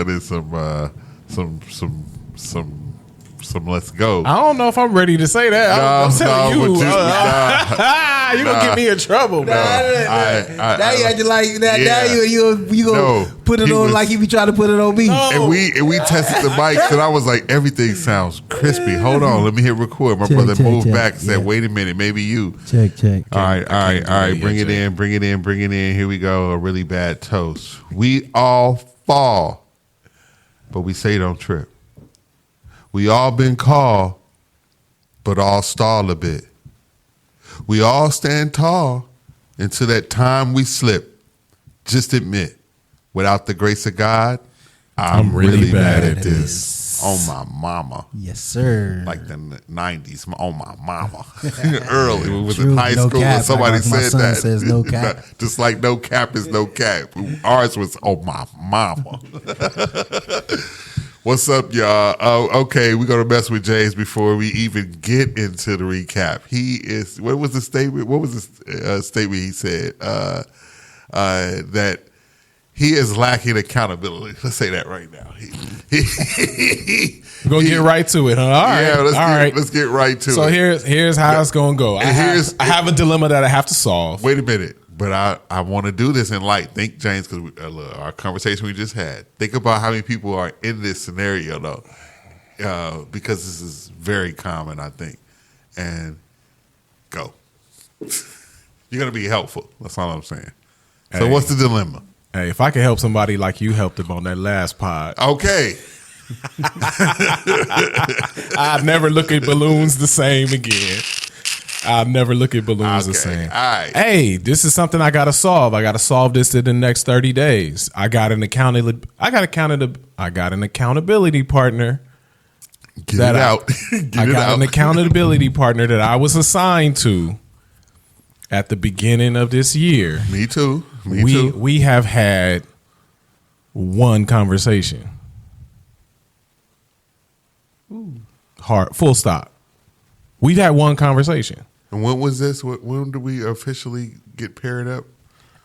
done in some let's go. I don't know if I'm ready to say that. I'm telling you. You gonna get me in trouble, bro. Now you acting like that. Now you gonna put it on like you be trying to put it on me. No. And we tested the mics, and I was like, everything sounds crispy. Hold on, let me hit record. My brother moved back and said, wait a minute, maybe you. Check. All right. Bring it in. Here we go. A really bad toast. We all fall, but we say don't trip. We all been called, but all stall a bit. We all stand tall until that time we slip. Just admit, without the grace of God, I'm really bad at this. On my mama. Yes, sir. Like the 90s, on my mama. Early, we was in high school when somebody said that. Says no cap. Just like no cap is no cap. Ours was on my mama. What's up, y'all? Okay, we're going to mess with James before we even get into the recap. What was the statement? What was the statement he said? That he is lacking accountability. Let's say that right now. We're going to get right to it, huh? All right. Yeah, let's get right to it. So here's how it's going to go. I have a dilemma that I have to solve. Wait a minute. But I want to do this in light. Think, James, because our conversation we just had. Think about how many people are in this scenario, though, because this is very common, I think. And go. You're going to be helpful. That's all I'm saying. So what's the dilemma? Hey, if I can help somebody like you helped them on that last pod. Okay. I'd never look at balloons the same again. I'll never look at balloons the same. All right. Hey, this is something I got to solve. I got to solve this in the next 30 days. I got an accountability partner. Get it out. I got an accountability partner that I was assigned to at the beginning of this year. Me too. We have had one conversation. Full stop. We've had one conversation. And when was this? When did we officially get paired up?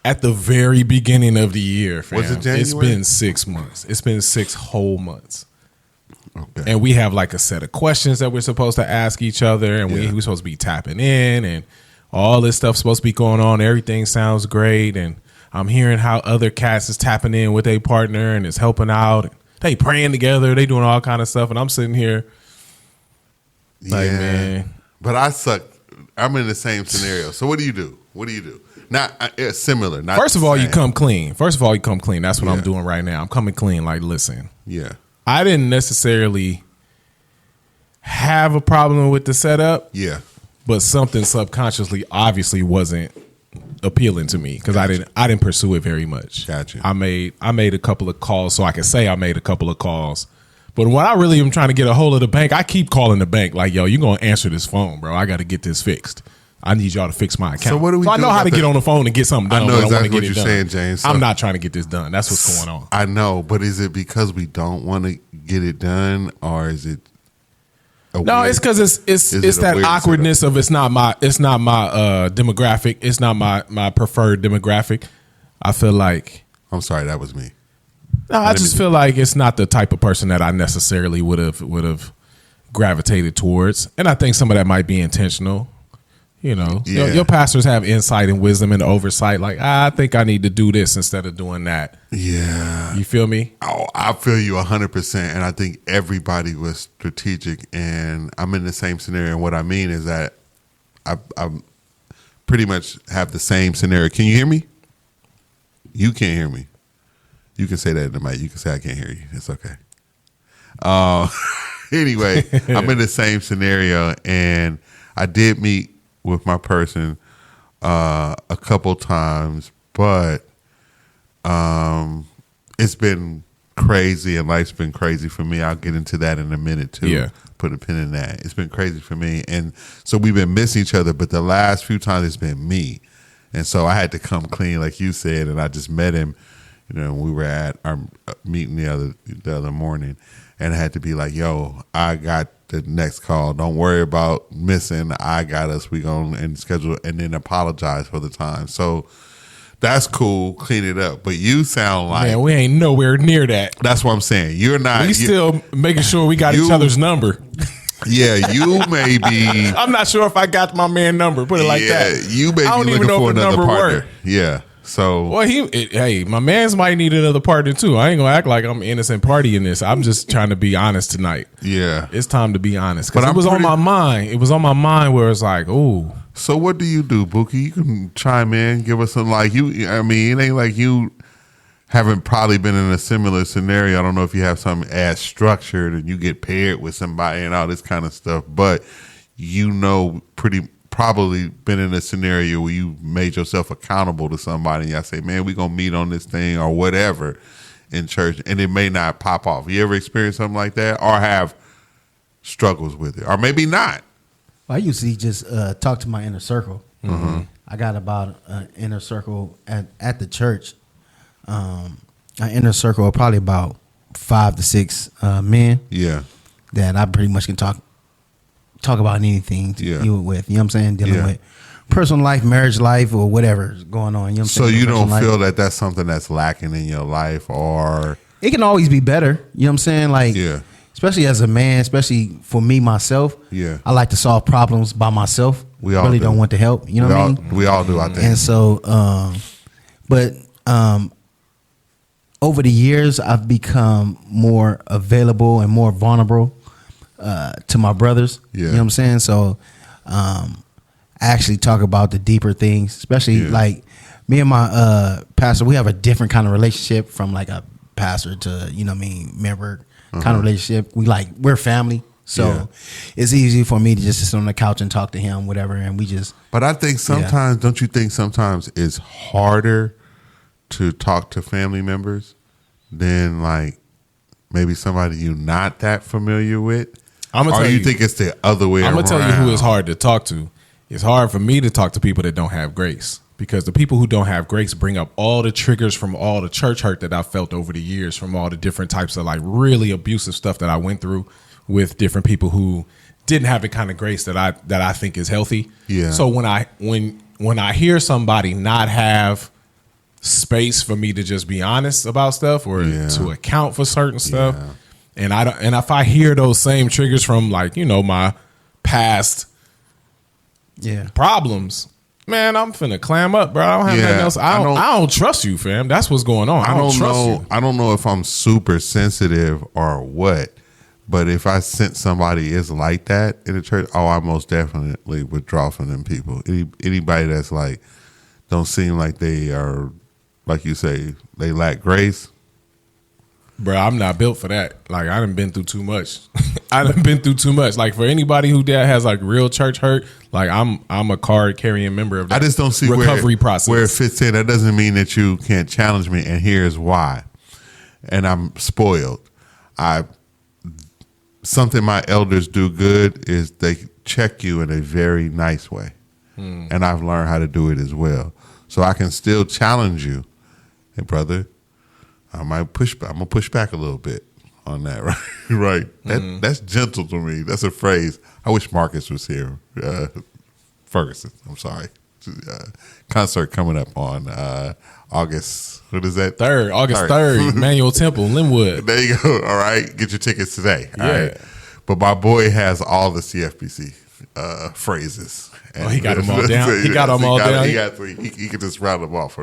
At the very beginning of the year, fam. Was it January? It's been 6 months. It's been 6 whole months. Okay. And we have like a set of questions that we're supposed to ask each other, and we're supposed to be tapping in, and all this stuff's supposed to be going on. Everything sounds great, and I'm hearing how other cats is tapping in with a partner and is helping out. They praying together. They doing all kind of stuff, and I'm sitting here like, man. But I suck. I'm in the same scenario. So what do you do? Not similar. Not First of all, you come clean. That's what I'm doing right now. I'm coming clean. Like, listen. Yeah. I didn't necessarily have a problem with the setup. Yeah. But something subconsciously obviously wasn't appealing to me because I didn't pursue it very much. Gotcha. I made a couple of calls, so I can say I made a couple of calls. But when I really am trying to get a hold of the bank, I keep calling the bank like, yo, you're going to answer this phone, bro. I got to get this fixed. I need y'all to fix my account. So what do we do? I know how to get on the phone and get something done. I know exactly what you're saying, James. I'm not trying to get this done. That's what's going on. I know, but is it because we don't want to get it done, or is it? It's because it's that awkwardness of it's not my demographic. It's not my preferred demographic. I feel like I'm sorry, that was me. No, I just feel like it's not the type of person that I necessarily would have gravitated towards, and I think some of that might be intentional. You know, your pastors have insight and wisdom and oversight. Like, I think I need to do this instead of doing that. Yeah, you feel me? Oh, I feel you 100%, and I think everybody was strategic. And I'm in the same scenario. And what I mean is that I pretty much have the same scenario. Can you hear me? You can't hear me. You can say that in the mic. You can say I can't hear you. It's okay. Anyway, I'm in the same scenario, and I did meet with my person a couple times, but it's been crazy, and life's been crazy for me. I'll get into that in a minute too. Yeah. Put a pin in that. It's been crazy for me, and so we've been missing each other, but the last few times it's been me, and so I had to come clean, like you said, and I just met him. You know, we were at our meeting the other morning, and I had to be like, yo, I got the next call. Don't worry about missing. I got us. We going and schedule and then apologize for the time. So That's cool. Clean it up. But you sound like, man, we ain't nowhere near that. That's what I'm saying. You're not. We still making sure we got each other's number. Yeah, you may be. I'm not sure if I got my man number. Put it like that. You may be looking for another partner. Worked. Yeah. So, well, hey, my man's might need another partner too. I ain't gonna act like I'm innocent party in this. I'm just trying to be honest tonight. Yeah, it's time to be honest because it was on my mind. It was on my mind where it's like, oh. So what do you do, Buki? You can chime in, give us some like you. I mean, it ain't like you haven't probably been in a similar scenario. I don't know if you have something as structured and you get paired with somebody and all this kind of stuff, but you know, probably been in a scenario where you made yourself accountable to somebody and y'all say, man, we gonna meet on this thing or whatever in church, and it may not pop off. You ever experienced something like that or have struggles with it, or maybe not? Well, I usually just talk to my inner circle. Mm-hmm. I got about an inner circle at the church. An inner circle of probably about 5 to 6 men. Yeah, that I pretty much can talk about anything to deal with. You know what I'm saying? Dealing with personal life, marriage life, or whatever's going on. You know what I'm saying? So you don't feel that that's something that's lacking in your life, or it can always be better. You know what I'm saying? Like, especially as a man, especially for me myself. Yeah, I like to solve problems by myself. We all don't want to help. You know what I mean? We all do, I think. And so, over the years, I've become more available and more vulnerable to my brothers. Yeah. You know what I'm saying? So I actually talk about the deeper things, especially like me and my pastor, we have a different kind of relationship from like a pastor to, you know what I mean, member kind of relationship. We're family. So it's easy for me to just sit on the couch and talk to him, whatever, and we just. But I think sometimes, don't you think sometimes it's harder to talk to family members than like maybe somebody you're not that familiar with? Or you think it's the other way around? I'm going to tell you who is hard to talk to. It's hard for me to talk to people that don't have grace, because the people who don't have grace bring up all the triggers from all the church hurt that I felt over the years, from all the different types of like really abusive stuff that I went through with different people who didn't have the kind of grace that I think is healthy. Yeah. So when I hear somebody not have space for me to just be honest about stuff or to account for certain stuff, and if I hear those same triggers from like, you know, my past problems, man, I'm finna clam up, bro. I don't have nothing else. I don't trust you, fam. That's what's going on. I don't trust you. I don't know if I'm super sensitive or what, but if I sense somebody is like that in the church, I most definitely withdraw from them people. Anybody that's like don't seem like they are, like you say, they lack grace. Bro, I'm not built for that. Like, I done been through too much. Like, for anybody who has like real church hurt, like I'm a card carrying member of that. I just don't see recovery process where it fits in. That doesn't mean that you can't challenge me, and here's why. And I'm spoiled. Something my elders do good is they check you in a very nice way, and I've learned how to do it as well. So I can still challenge you, hey brother. I'm gonna push back a little bit on that, right? Right. That's gentle to me. That's a phrase. I wish Marcus was here. Ferguson. I'm sorry. Concert coming up on August. What is that? August 3rd. Manuel Temple, Linwood. There you go. All right. Get your tickets today. All right. But my boy has all the CFPC phrases. And he got them all down. He got them all down. He can just round them off.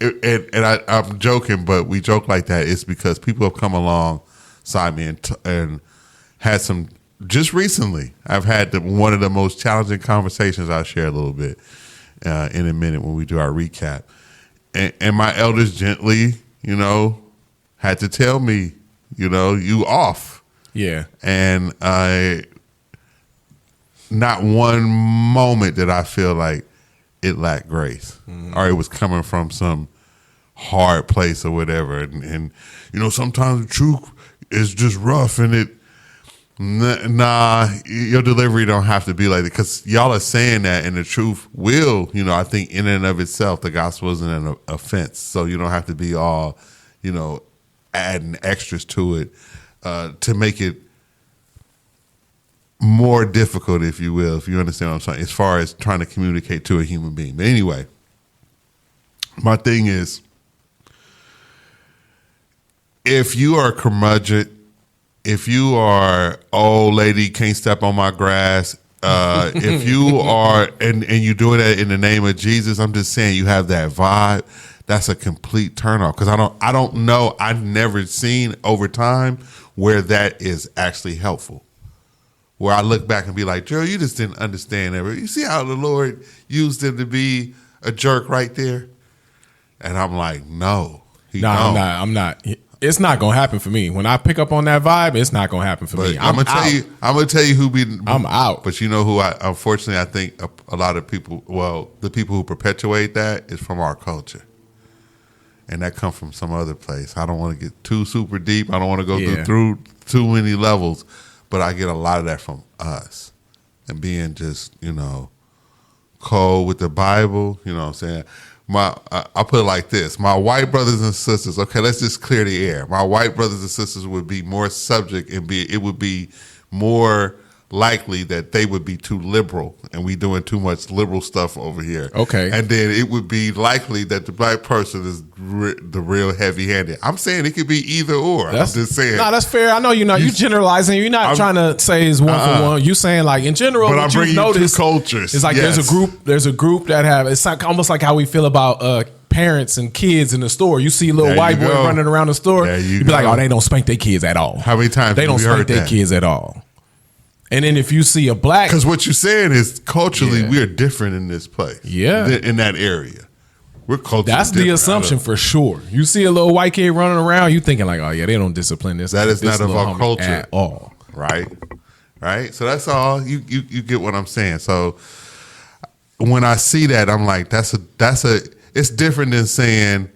And I'm joking, but we joke like that. It's because people have come alongside me and had some. Just recently, I've had one of the most challenging conversations. I'll share a little bit in a minute when we do our recap. And my elders gently, you know, had to tell me, you know, you off. Yeah. And not one moment did I feel like it lacked grace, or it was coming from some hard place or whatever. And you know, sometimes the truth is just rough, and your delivery don't have to be like that, because y'all are saying that, and the truth will, you know, I think in and of itself, the gospel isn't an offense, so you don't have to be all, you know, adding extras to it to make it more difficult, if you will, if you understand what I'm saying, as far as trying to communicate to a human being. But anyway, My thing is, if you are a curmudgeon, if you are old lady can't step on my grass, if you are and you do that in the name of Jesus, I'm just saying you have that vibe. That's a complete turnoff because I don't know. I've never seen over time where that is actually helpful. Where I look back and be like, Joe, you just didn't understand that. You see how the Lord used him to be a jerk right there? And I'm like, no. I'm not. It's not gonna happen for me. When I pick up on that vibe, it's not gonna happen for me. I'm gonna tell you who be. I'm out. But you know who? Unfortunately, I think a lot of people. Well, the people who perpetuate that is from our culture, and that comes from some other place. I don't want to get too super deep. I don't want to go through too many levels, but I get a lot of that from us, and being just cold with the Bible. You know what I'm saying? I'll put it like this. My white brothers and sisters, okay, let's just clear the air. My white brothers and sisters would be more subject and it would be more likely that they would be too liberal and we doing too much liberal stuff over here. Okay. And then it would be likely that the black person is the real heavy-handed. I'm saying it could be either or. I'm just saying. No, that's fair. I know you're not. You generalizing. You're not trying to say it's one for one. You saying like in general. But what I'm bringing you notice two cultures. It's like there's a group that have. It's like, almost like how we feel about parents and kids in the store. You see a little white boy running around the store. You be like, oh, they don't spank their kids at all. How many times they don't spank their kids at all? And then if you see a black, because what you're saying is culturally we're different in this place. Yeah, in that area, we're culturally. That's the assumption for sure. You see a little white kid running around, you thinking like, oh yeah, they don't discipline this. That is not of our culture at all. Right. So that's all. You get what I'm saying. So when I see that, I'm like, that's a. It's different than saying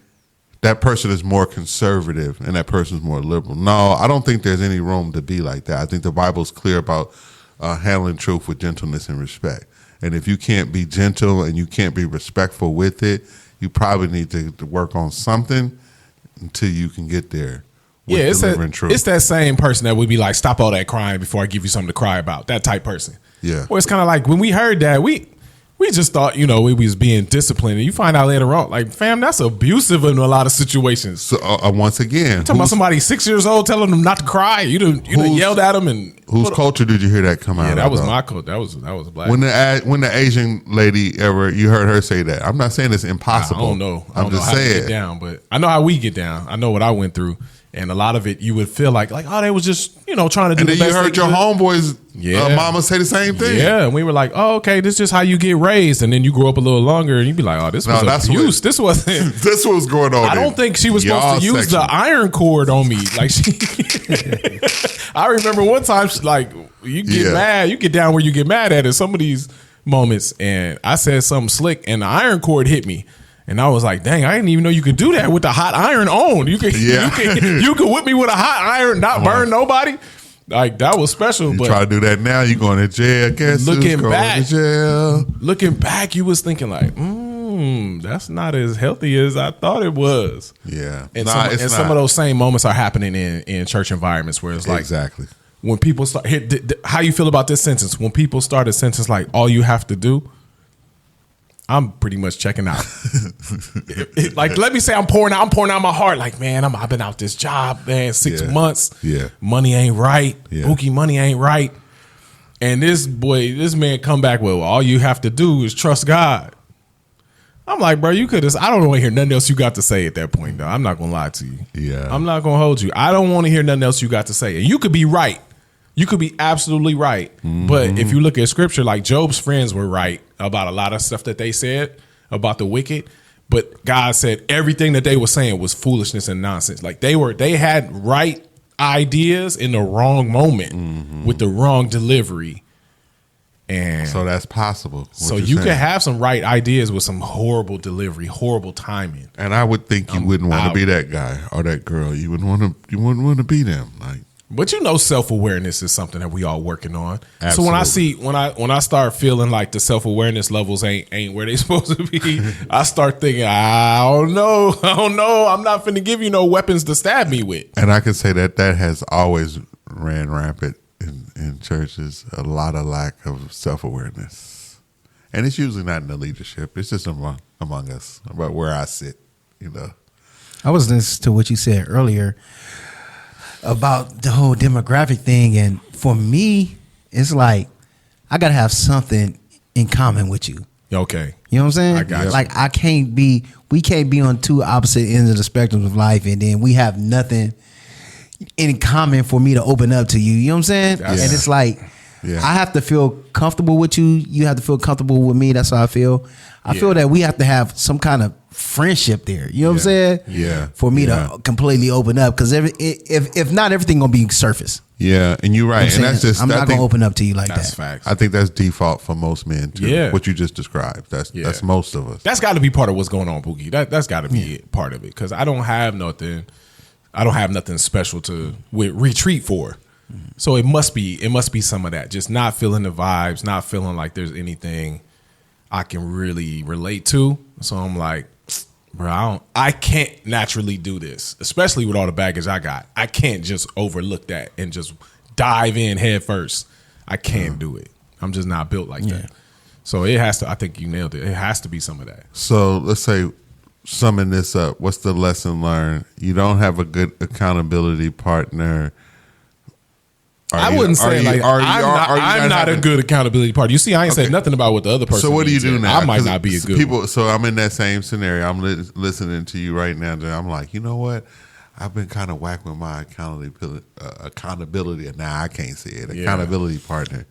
that person is more conservative and that person is more liberal. No, I don't think there's any room to be like that. I think the Bible's clear about handling truth with gentleness and respect. And if you can't be gentle and you can't be respectful with it, you probably need to work on something until you can get there. It's that same person that would be like, stop all that crying before I give you something to cry about. That type person. Yeah. Well, it's kind of like when we heard that, we just thought, we was being disciplined. And you find out later on, like, fam, that's abusive in a lot of situations. So once again, you're talking about somebody 6 years old telling them not to cry. You done yelled at them. And whose culture did you hear that come out? Yeah, that was my culture. That was black. When the Asian lady you heard her say that? I'm not saying it's impossible. I don't know. I'm just saying. To get down, but I know how we get down. I know what I went through. And a lot of it, you would feel like, oh, they was just, trying to do the best. And then you heard your homeboys, mama say the same thing. Yeah, and we were like, oh, okay, this is just how you get raised. And then you grow up a little longer, and you'd be like, oh, this was abuse. This wasn't. This was going on. I don't think she was supposed to use the iron cord on me. Like I remember one time, you get mad, you get down where you get mad at in some of these moments, and I said something slick, and the iron cord hit me. And I was like, dang, I didn't even know you could do that with the hot iron on. You could whip me with a hot iron, not burn nobody. Like, that was special. You try to do that now, you going to jail. Looking back, you was thinking like, that's not as healthy as I thought it was. Yeah. And some of those same moments are happening in church environments where it's like, exactly. When people start, how you feel about this sentence? When people start a sentence like, all you have to do, I'm pretty much checking out. Like, let me say I'm pouring out my heart. Like, man, I've been out this job, man, 6 months. Yeah. Money ain't right. Yeah. Bookie money ain't right. And this man come back with, well, all you have to do is trust God. I'm like, bro, you could have, I don't want to hear nothing else you got to say at that point, though. I'm not going to lie to you. Yeah. I'm not going to hold you. I don't want to hear nothing else you got to say. And you could be right. You could be absolutely right. Mm-hmm. But if you look at scripture, like Job's friends were right about a lot of stuff that they said about the wicked. But God said everything that they were saying was foolishness and nonsense. Like they had right ideas in the wrong moment with the wrong delivery. And so that's possible. So you can have some right ideas with some horrible delivery, horrible timing. And I would think you wouldn't want to be that guy or that girl. You wouldn't want to be them. Like, but self-awareness is something that we all working on. Absolutely. So when I start feeling like the self-awareness levels ain't where they supposed to be, I start thinking, I don't know. I'm not finna give you no weapons to stab me with. And I can say that has always ran rampant in churches, a lot of lack of self-awareness. And it's usually not in the leadership. It's just among us about where I sit. I was listening to what you said earlier about the whole demographic thing, and for me, it's like I gotta have something in common with you. Okay. You know what I'm saying? I got you. Like we can't be on two opposite ends of the spectrum of life, and then we have nothing in common for me to open up to you. You know what I'm saying? Yeah. And it's like I have to feel comfortable with you. You have to feel comfortable with me. That's how I feel. I feel that we have to have some kind of friendship there. You know what I'm saying? Yeah. For me to completely open up, because if not, everything gonna be surface. Yeah, and you're right. You know what I'm And that's saying? just I'm not gonna open up to you like That's that. facts. I think that's default for most men too. Yeah. What you just described. That's most of us. That's got to be part of what's going on, Boogie. That's got to be part of it, because I don't have nothing special to retreat for. So it must be some of that. Just not feeling the vibes, not feeling like there's anything I can really relate to. So I'm like, bro, I can't naturally do this, especially with all the baggage I got. I can't just overlook that and just dive in head first. I can't do it. I'm just not built like that. So it has to, I think you nailed it. It has to be some of that. So let's say, summing this up, what's the lesson learned? You don't have a good accountability partner. I wouldn't say I'm not a good accountability partner. You see, I ain't said nothing about what the other person. So what do you needs do yet. now? I might not be a good one. So I'm in that same scenario. I'm listening to you right now. And I'm like, you know what? I've been kind of whack with my accountability. Now I can't say it. Accountability partner.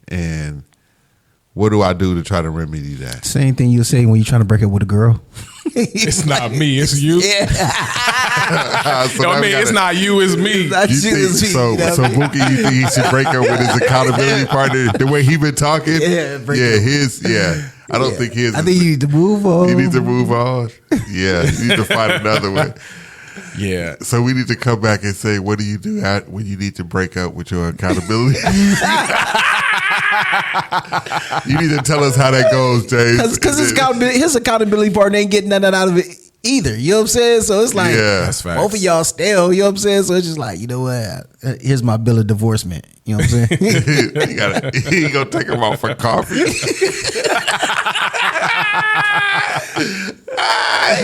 And what do I do to try to remedy that? Same thing you say when you're trying to break up with a girl. It's not me, it's you. Yeah. It's not you, it's me. So Bookie, you think he should break up with his accountability partner the way he been talking? I don't think his. I think you need to move on. You need to move on. Yeah, you need to find another one. Yeah. So we need to come back and say, what do you do when you need to break up with your accountability? You need to tell us how that goes, James. Because his accountability partner ain't getting nothing out of it either. You know what I'm saying? So it's like, That's facts. both of y'all stale. You know what I'm saying? So it's just like, you know what? Here's my bill of divorcement. You know what I'm saying? He ain't gonna take him out for coffee. He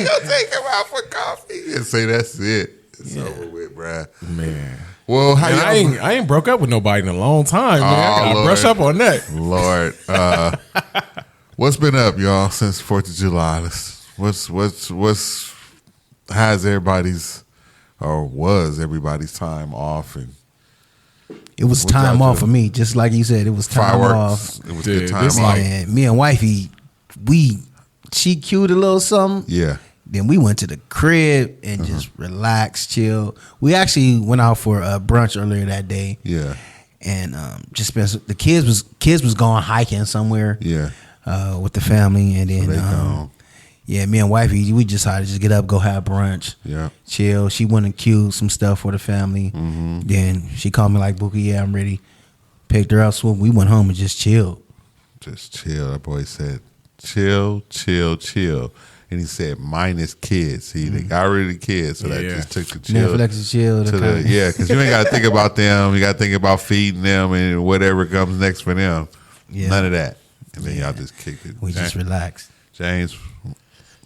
gonna take him out for coffee and say that's it. It's over with, bruh. Man. Well, I ain't broke up with nobody in a long time, man. I gotta brush up on that. Lord, what's been up, y'all, since 4th of July? Was everybody's time off? And it was time off for me, just like you said. It was time fireworks. off. It was good time off. Man, me and wifey, she queued a little something. Yeah. Then we went to the crib and just relaxed, chill. We actually went out for a brunch earlier that day. Yeah. And just spent the kids was going hiking somewhere. Yeah. With the family, and then me and wifey, we decided to just get up, go have brunch. Yeah. Chill. She went and queued some stuff for the family. Mm-hmm. Then she called me like, Bookie, I'm ready. Picked her up, so we went home and just chilled. Just chill. That boy said, chill, chill, chill. And he said, minus kids. See, they got rid of the kids, so that just took the chill. Netflix chill. Because you ain't got to think about them. You got to think about feeding them and whatever comes next for them. Yeah. None of that. And then y'all just kicked it. We just relaxed. James.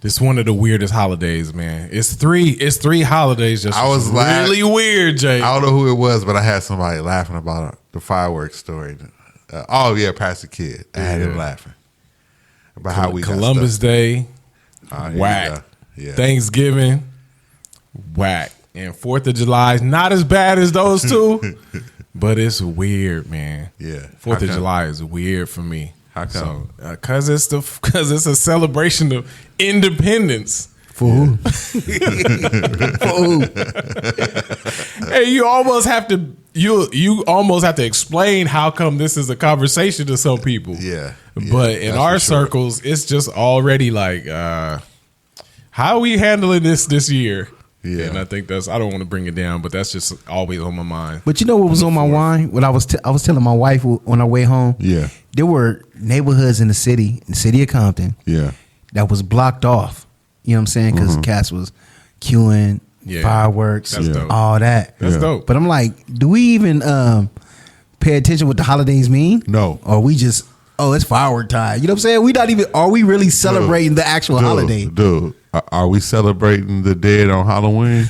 This is one of the weirdest holidays, man. It's three holidays. Just really weird, Jay. I don't know who it was, but I had somebody laughing about the fireworks story. Pastor Kid. I had him laughing about how we Columbus Day. Whack. Yeah. Thanksgiving, whack. And 4th of July is not as bad as those two, but it's weird, man. Yeah. 4th of July is weird for me. How come? So, because it's a celebration of independence. For who? For who? Hey, you almost have to explain how come this is a conversation to some people. Yeah. But in our circles, it's just already like, how are we handling this year? Yeah. And I think I don't want to bring it down, but that's just always on my mind. But you know what was on my mind? What I was telling my wife on our way home? Yeah. There were neighborhoods in the city of Compton. Yeah. That was blocked off. You know what I'm saying? Because cats was queuing, fireworks, all that. That's dope. But I'm like, do we even pay attention what the holidays mean? No. Or we just oh, it's firework time. You know what I'm saying? We not even. Are we really celebrating the actual holiday? Dude, are we celebrating the dead on Halloween?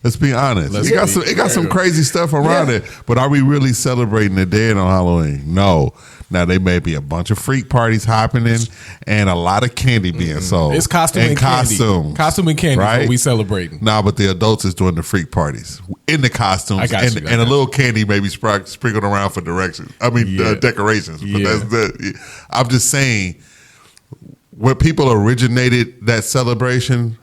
Let's be honest. It got some crazy stuff around it, but are we really celebrating the dead on Halloween? No. Now, there may be a bunch of freak parties happening and a lot of candy being sold. It's costume and costumes. Candy. Costume and candy, right? We celebrating. Nah, but the adults is doing the freak parties in the costumes. And a little candy maybe sprinkled around for directions. Decorations. Yeah. But I'm just saying, where people originated that celebration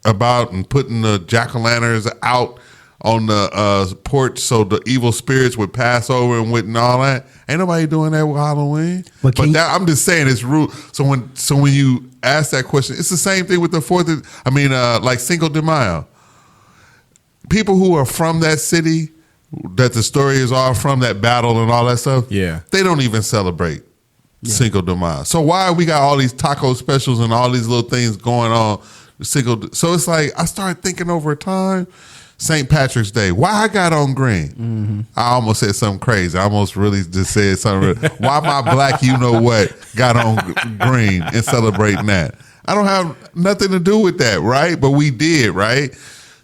about and putting the jack-o'-lanterns out on the porch so the evil spirits would pass over and all that. Ain't nobody doing that with Halloween. But I'm just saying it's rude. So when you ask that question, it's the same thing with the 4th. Like Cinco de Mayo. People who are from that city, that the story is all from, that battle and all that stuff. Yeah, they don't even celebrate Cinco de Mayo. So why we got all these taco specials and all these little things going on? So it's like I started thinking over time. St. Patrick's Day. Why I got on green? Mm-hmm. I almost said something crazy. I almost really just said something. Why my black you-know-what got on green and celebrating that? I don't have nothing to do with that, right? But we did, right?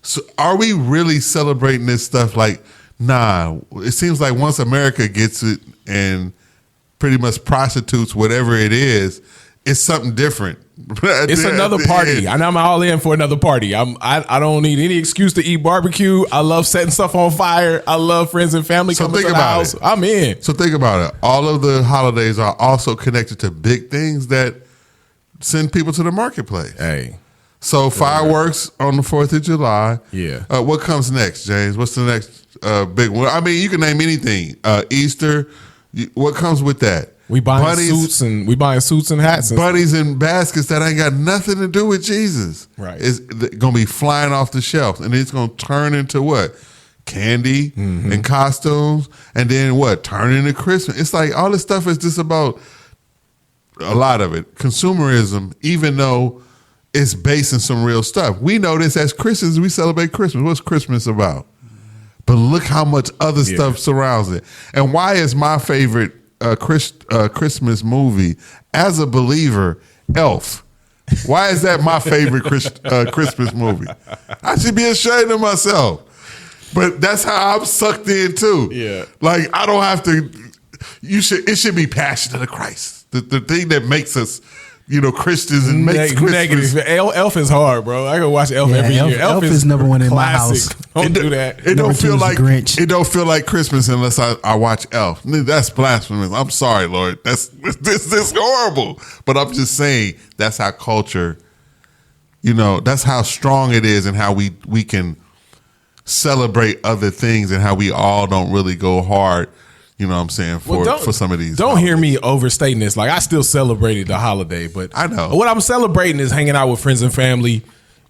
So are we really celebrating this stuff? Like, nah. It seems like once America gets it and pretty much prostitutes whatever it is, it's something different. It's another party, and I'm all in for another party. I don't need any excuse to eat barbecue. I love setting stuff on fire. I love friends and family coming to the house. I'm in. So think about it. All of the holidays are also connected to big things that send people to the marketplace. Hey. So fireworks on the 4th of July. Yeah. What comes next, James? What's the next big one? I mean, you can name anything. Easter. What comes with that? We buying suits and hats. And bunnies and baskets that ain't got nothing to do with Jesus. Right. It's going to be flying off the shelf. And it's going to turn into what? Candy and costumes. And then what? Turn into Christmas. It's like all this stuff is just about, a lot of it, consumerism, even though it's based in some real stuff. We know this as Christians. We celebrate Christmas. What's Christmas about? But look how much other stuff surrounds it. And why is my favorite Christmas movie as a believer Elf? Why is that my favorite Christmas movie? I should be ashamed of myself, but that's how I'm sucked in too. Yeah, like I don't have to. It should be Passion of the Christ, the thing that makes us, Christians and makes Christmas. Negative. Elf is hard, bro. I go watch Elf every year. Elf is number one in my house. Don't do that. It don't feel like Grinch. It don't feel like Christmas unless I watch Elf. That's blasphemous. I'm sorry, Lord. This is horrible. But I'm just saying that's how culture. That's how strong it is, and how we can celebrate other things, and how we all don't really go hard. You know what I'm saying? For some of these. Don't hear me overstating this. Like, I still celebrated the holiday, but I know what I'm celebrating is hanging out with friends and family,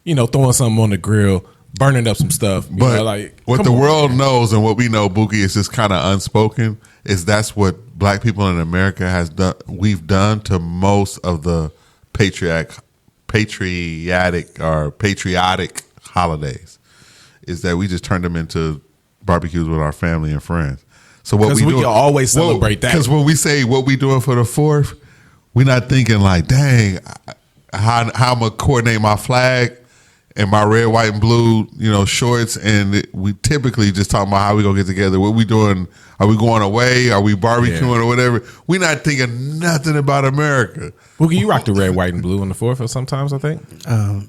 throwing something on the grill, burning up some stuff. But what the world knows and what we know, Buki, is just kind of unspoken, is that's what black people in America has done. We've done to most of the patriotic holidays, is that we just turned them into barbecues with our family and friends. So what we can always celebrate that. Because when we say what we doing for the 4th, we're not thinking like, dang, how I'm gonna coordinate my flag and my red, white, and blue, shorts. And we typically just talking about how we gonna get together. What we doing? Are we going away? Are we barbecuing or whatever? We're not thinking nothing about America. Boogie, you rock the red, white, and blue on the 4th or sometimes, I think.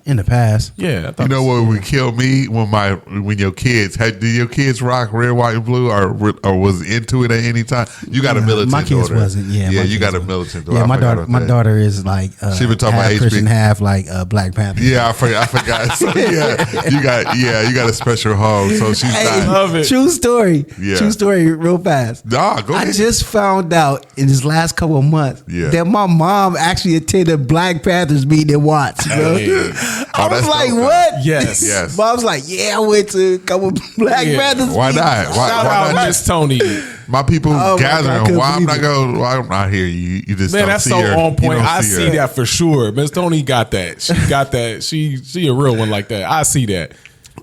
In the past. Yeah. What would kill me when your kids, did your kids rock red, white, and blue or was into it at any time? You got a militant daughter. My kids wasn't, yeah. Yeah, you got a militant daughter. Yeah, my daughter is like she been talking half about Christian, half like Black Panther. Yeah, I forgot. So, you got a special home. So she's not. Love it. True story. Yeah. True story real fast. Nah, go ahead. I just found out in this last couple of months that my mom actually attended Black Panthers meeting in Watts, bro. Hey. I was like, what? Yes. Mom's like, I went to a couple Black Panthers. Why not? Shout out Miss Tony. My people gathering. Why I'm not here? You just man, don't that's see so her. on point. I see see that for sure. Miss Tony got that. She got that. She a real one like that. I see that.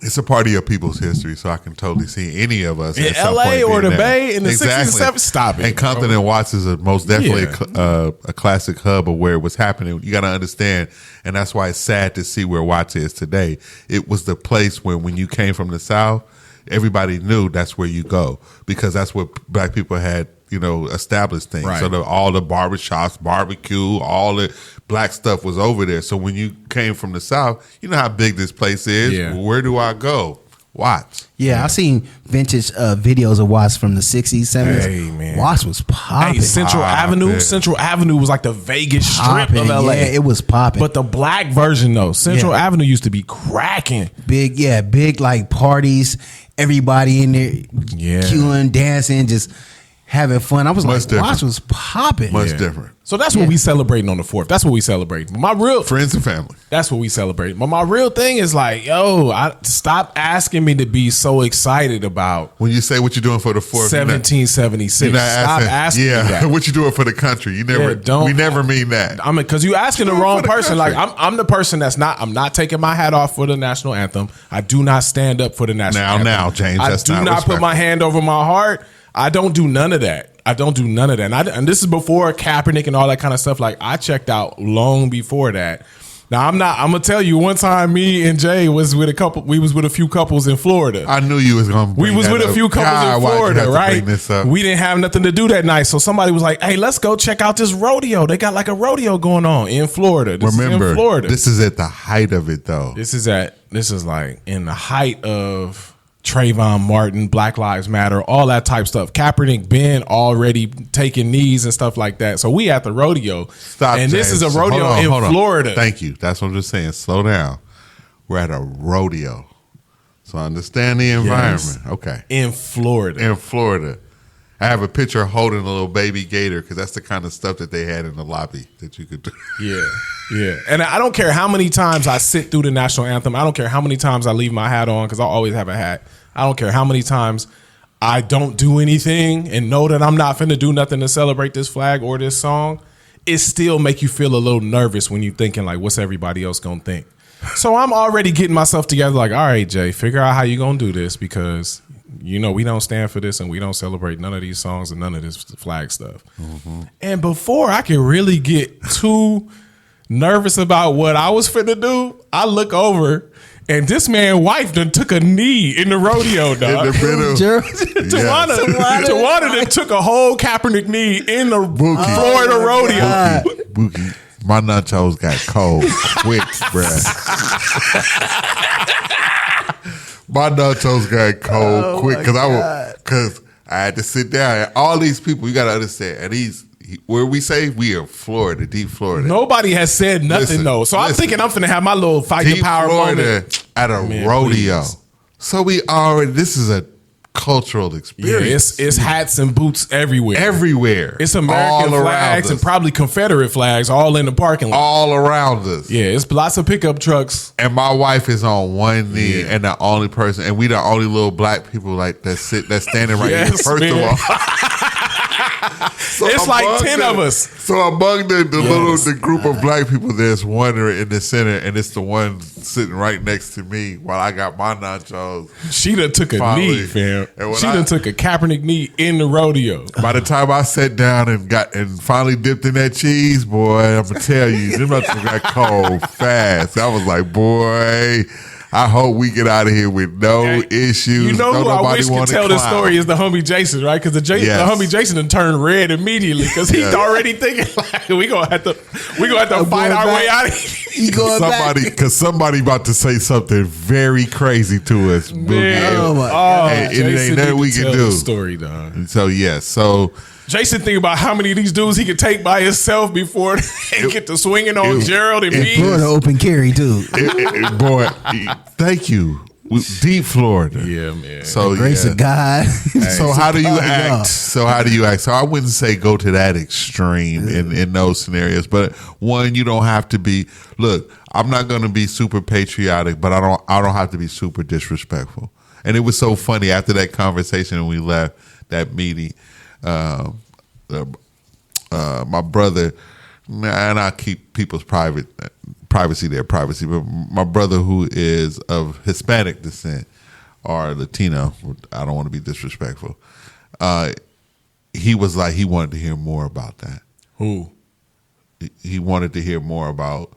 It's a part of your people's history, so I can totally see any of us in LA or the Bay in the 60s and 70s. Stop it. And Compton and Watts is most definitely a classic hub of where it was happening. You got to understand, and that's why it's sad to see where Watts is today. It was the place where when you came from the South, everybody knew that's where you go because that's where black people had, established things. Right. So all the barbershops, barbecue, all the black stuff was over there. So when you came from the South, you know how big this place is. Yeah. Where do I go? Watts. Yeah, I've seen vintage videos of Watts from the 60s, 70s. Hey, man. Watts was popping. Hey, Central Avenue was like the Vegas Strip of LA. Yeah, it was popping. But the black version though, Central Avenue used to be cracking. Big like parties, everybody in there queuing, dancing, just having fun. I was Much like, different. Watts was popping. Much different. So that's what we celebrating on the 4th. That's what we celebrate. Friends and family. That's what we celebrate. But my real thing is like, stop asking me to be so excited about when you say what you're doing for the 4th. 1776. Stop asking me that. What you doing for the country. You never. We never mean that. I mean, because you asking the wrong person. Like I'm the person I'm not taking my hat off for the national anthem. I do not stand up for the national anthem. Now, James, I that's do not not put my hand over my heart. I don't do none of that. And this is before Kaepernick and all that kind of stuff. Like I checked out long before that. Now I'm gonna tell you. One time, me and Jay was with a couple. We was with a few couples in Florida. I knew you was gonna. We was with a few couples in Florida, right? We didn't have nothing to do that night, so somebody was like, "Hey, let's go check out this rodeo. They got like a rodeo going on in Florida." Remember, this is at the height of it, though. This is like in the height of Trayvon Martin, Black Lives Matter, all that type stuff. Kaepernick been already taking knees and stuff like that. So we at the rodeo. Stop, and James. This is a rodeo in Florida. Thank you. That's what I'm just saying. Slow down. We're at a rodeo. So understand the environment. Yes. Okay. In Florida. I have a picture holding a little baby gator because that's the kind of stuff that they had in the lobby that you could do. Yeah. And I don't care how many times I sit through the national anthem. I don't care how many times I leave my hat on because I always have a hat. I don't care how many times I don't do anything and know that I'm not finna do nothing to celebrate this flag or this song. It still make you feel a little nervous when you're thinking like, what's everybody else gonna think? So I'm already getting myself together like, all right, Jay, figure out how you gonna do this because we don't stand for this and we don't celebrate none of these songs and none of this flag stuff. Mm-hmm. And before I can really get too nervous about what I was finna do, I look over and this man's wife done took a knee in the rodeo, dog. In the middle. Tawana done took a whole Kaepernick knee in the Florida rodeo. Bookie. My nachos got cold quick, bruh. My nachos got cold quick because I had to sit down. And all these people, you got to understand, and where we say we are Florida, deep Florida. Nobody has said nothing though, so I'm thinking I'm finna have my little fight the power Florida moment at a rodeo. Please. So this is a cultural experience. Yeah, it's hats and boots everywhere. It's American flags and probably Confederate flags all in the parking lot. All around us. Yeah, it's lots of pickup trucks. And my wife is on one knee and the only person, and we the only little black people like that's standing right here. First of all. So it's like 10 of us. So among the group of black people, there's one in the center, and it's the one sitting right next to me while I got my nachos. She done took a knee, fam. She done took a Kaepernick knee in the rodeo. By the time I sat down and finally dipped in that cheese, boy, I'm gonna tell you, them nachos got cold fast. I was like, boy, I hope we get out of here with no issues. You know who I wish could tell this story is the homie Jason, right? Because the homie Jason done turned red immediately because he's already thinking like we gonna have to fight our way out of here. Because somebody about to say something very crazy to us. Man. Oh my God. Hey, it ain't nothing we can do. Story, dog. So Jason think about how many of these dudes he could take by himself before they get to swinging on Jerrold and me. Florida open carry too. Boy, thank you. Deep Florida. Yeah, man. So the grace of God. So how do you act? So I wouldn't say go to that extreme in those scenarios. But one, you don't have to be. Look, I'm not going to be super patriotic, but I don't have to be super disrespectful. And it was so funny after that conversation when we left that meeting. My brother, and I keep people's private privacy there, privacy. But my brother, who is of Hispanic descent or Latino, I don't want to be disrespectful. He was like, he wanted to hear more about that. Who? He wanted to hear more about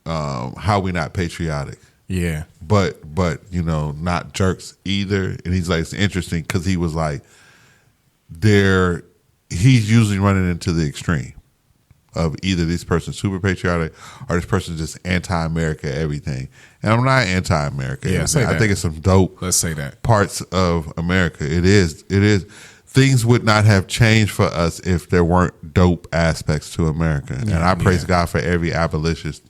how we not patriotic. Yeah. But you know, not jerks either. And he's like, it's interesting because he was like, he's usually running into the extreme of either this person's super patriotic or this person's just anti-America everything. And I'm not anti-America. Yeah, say that. I think it's some dope. Let's say that. Parts of America. It is. Things would not have changed for us if there weren't dope aspects to America. And I praise God for every abolitionist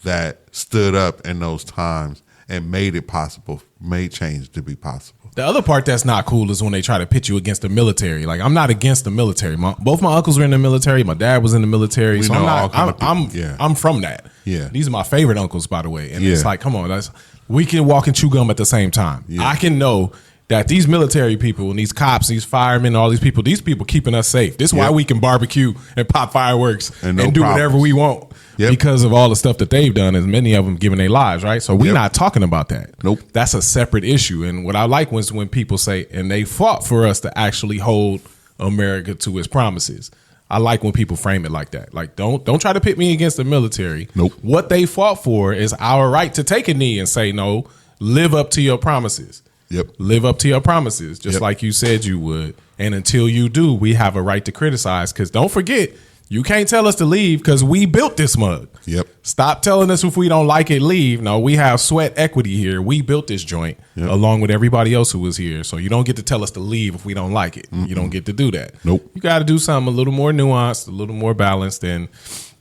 that stood up in those times and made it possible, made change to be possible. The other part that's not cool is when they try to pit you against the military. Like, I'm not against the military. Both my uncles were in the military. My dad was in the military. We so know I'm from that. Yeah. These are my favorite uncles, by the way. And it's like, come on, we can walk and chew gum at the same time. Yeah. I can know that these military people and these cops, these firemen, all these people keeping us safe. This is why we can barbecue and pop fireworks and do whatever we want because of all the stuff that they've done, and many of them giving their lives, right? So we're not talking about that. Nope. That's a separate issue. And what I like was when people say, and they fought for us to actually hold America to its promises. I like when people frame it like that. Like, don't try to pit me against the military. Nope. What they fought for is our right to take a knee and say, no, live up to your promises. Yep. Live up to your promises, just like you said you would. And until you do, we have a right to criticize. Because don't forget, you can't tell us to leave because we built this mug. Yep. Stop telling us if we don't like it, leave. No, we have sweat equity here. We built this joint along with everybody else who was here. So you don't get to tell us to leave if we don't like it. You don't get to do that. Nope. You got to do something a little more nuanced, a little more balanced. And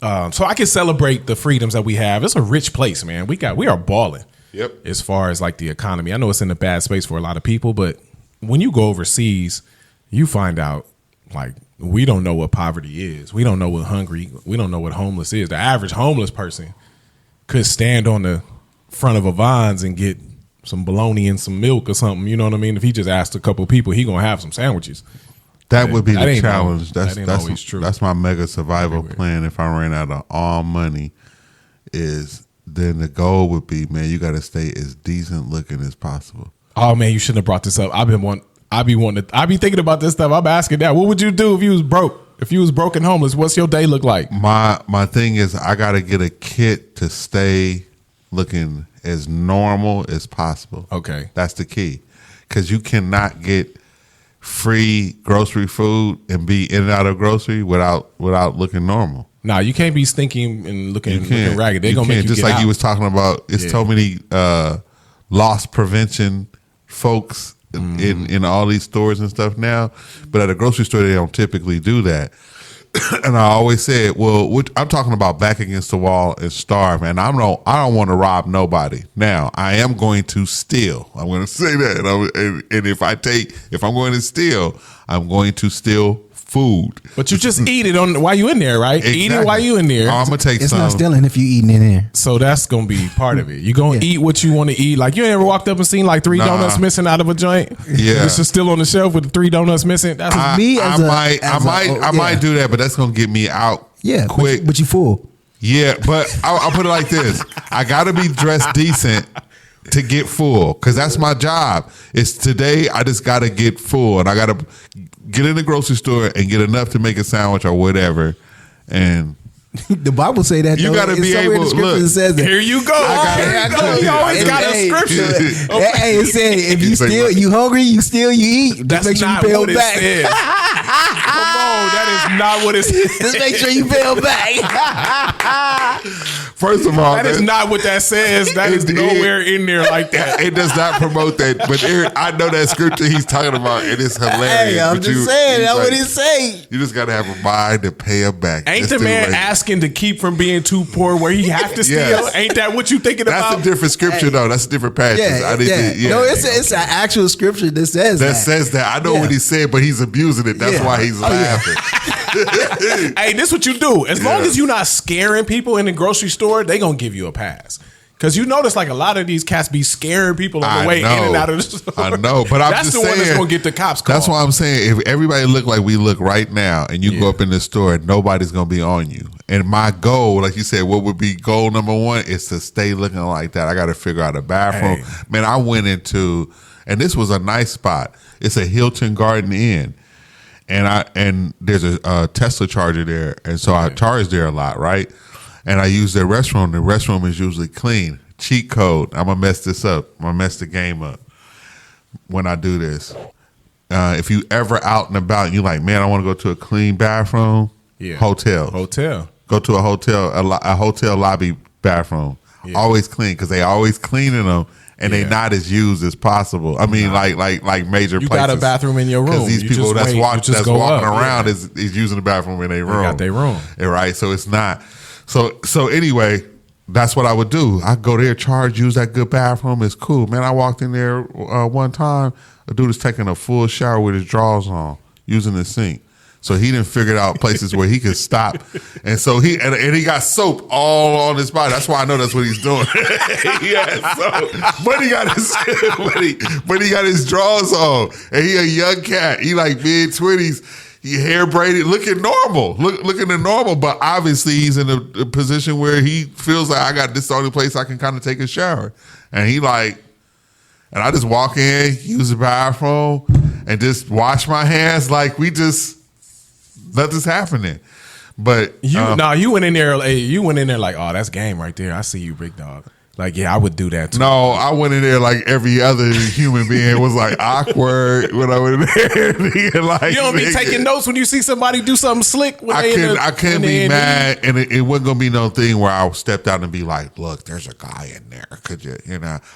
so I can celebrate the freedoms that we have. It's a rich place, man. We are balling. Yep. As far as like the economy, I know it's in a bad space for a lot of people, but when you go overseas, you find out like we don't know what poverty is. We don't know what hungry. We don't know what homeless is. The average homeless person could stand on the front of a Vons and get some bologna and some milk or something. You know what I mean? If he just asked a couple people, he gonna have some sandwiches. That would be the challenge. That's always true. That's my mega survival plan. If I ran out of all money, then the goal would be, man, you got to stay as decent looking as possible. Oh man, you shouldn't have brought this up. I be thinking about this stuff. I'm asking that. What would you do if you was broke? If you was broke and homeless, what's your day look like? My thing is, I got to get a kit to stay looking as normal as possible. Okay, that's the key, because you cannot get free grocery food and be in and out of grocery without looking normal. Nah, you can't be stinking and looking ragged. They're gonna make you just get like out. You was talking about. It's so many loss prevention folks in all these stores and stuff now, but at a grocery store they don't typically do that. And I always said, well, I'm talking about back against the wall and starve, and I don't want to rob nobody. Now I am going to steal. I'm going to say that, and if I'm going to steal, I'm going to steal food. But you just eat it while you in there, right? Exactly. Eat it while you in there. I'm gonna take it's some. It's not stealing if you eating in there. So that's gonna be part of it. You gonna eat what you want to eat. Like, you ain't ever walked up and seen like 3 donuts missing out of a joint? Yeah, it's just still on the shelf with the 3 donuts missing. That's I might do that, but that's gonna get me out. Yeah, quick. But you full. Yeah, but I'll put it like this: I gotta be dressed decent to get full, because that's my job. It's today. I just gotta get full, and I gotta get in the grocery store and get enough to make a sandwich or whatever. And the Bible say that you got to be able. Look, says that. Here you go. You always got a scripture. Hey, it said if you steal, you hungry, you steal, you eat. That's make sure not you pay what them it back. says. Come on, that is not what it says. Just make sure you pay them back. First of all, that is not what that says. That is nowhere in there like that. It does not promote that. But I know that scripture he's talking about, and it's hilarious. Hey, I'm just saying, that's what he say. You just got to have a mind to pay him back. Ain't the man asking to keep from being too poor where he have to steal? Yes. Ain't that what you thinking about? That's a different scripture, though. That's a different passage. No, it's an actual scripture that says that. That says that. I know what he said, but he's abusing it. That's why he's laughing. Hey, this what you do. As long as you're not scaring people in the grocery store, they gonna give you a pass. Because you notice like a lot of these cats be scaring people on the way in and out of the store. I know, but I'm just saying. That's the one that's going to get the cops called. That's why I'm saying if everybody look like we look right now and you go up in the store, nobody's going to be on you. And my goal, like you said, what would be goal number one is to stay looking like that. I got to figure out a bathroom. Hey. Man, I went into, and this was a nice spot. It's a Hilton Garden Inn. And there's a Tesla charger there. And so I charge there a lot, right? And I use their restroom. The restroom is usually clean. Cheat code. I'm going to mess this up. I'm going to mess the game up when I do this. If you ever out and about and you're like, man, I want to go to a clean bathroom, hotel. Go to a hotel lobby bathroom. Yeah. Always clean because they always cleaning them. And they not as used as possible. I mean, like major places. You got a bathroom in your room. Because these people that's walking around is using the bathroom in their room. They got their room. Right? So it's not. So anyway, that's what I would do. I go there, use that good bathroom. It's cool. Man, I walked in there one time. A dude was taking a full shower with his drawers on, using the sink. So he didn't figure out places where he could stop, and so he got soap all on his body. That's why I know that's what he's doing. But he got his drawers on, and he a young cat. He like mid-20s. He hair braided, looking normal, looking normal. But obviously he's in a position where he feels like this is the only place I can kind of take a shower, and and I just walk in, use the bathroom, and just wash my hands like nothing's happening. But you went in there like, oh, that's game right there. I see you, big dog. Like, yeah, I would do that too. No, I went in there like every other human being was like awkward when I went in there. Like, you don't be taking notes when you see somebody do something slick. I couldn't be mad, and it wasn't gonna be no thing where I stepped out and be like, "Look, there's a guy in there." Could you,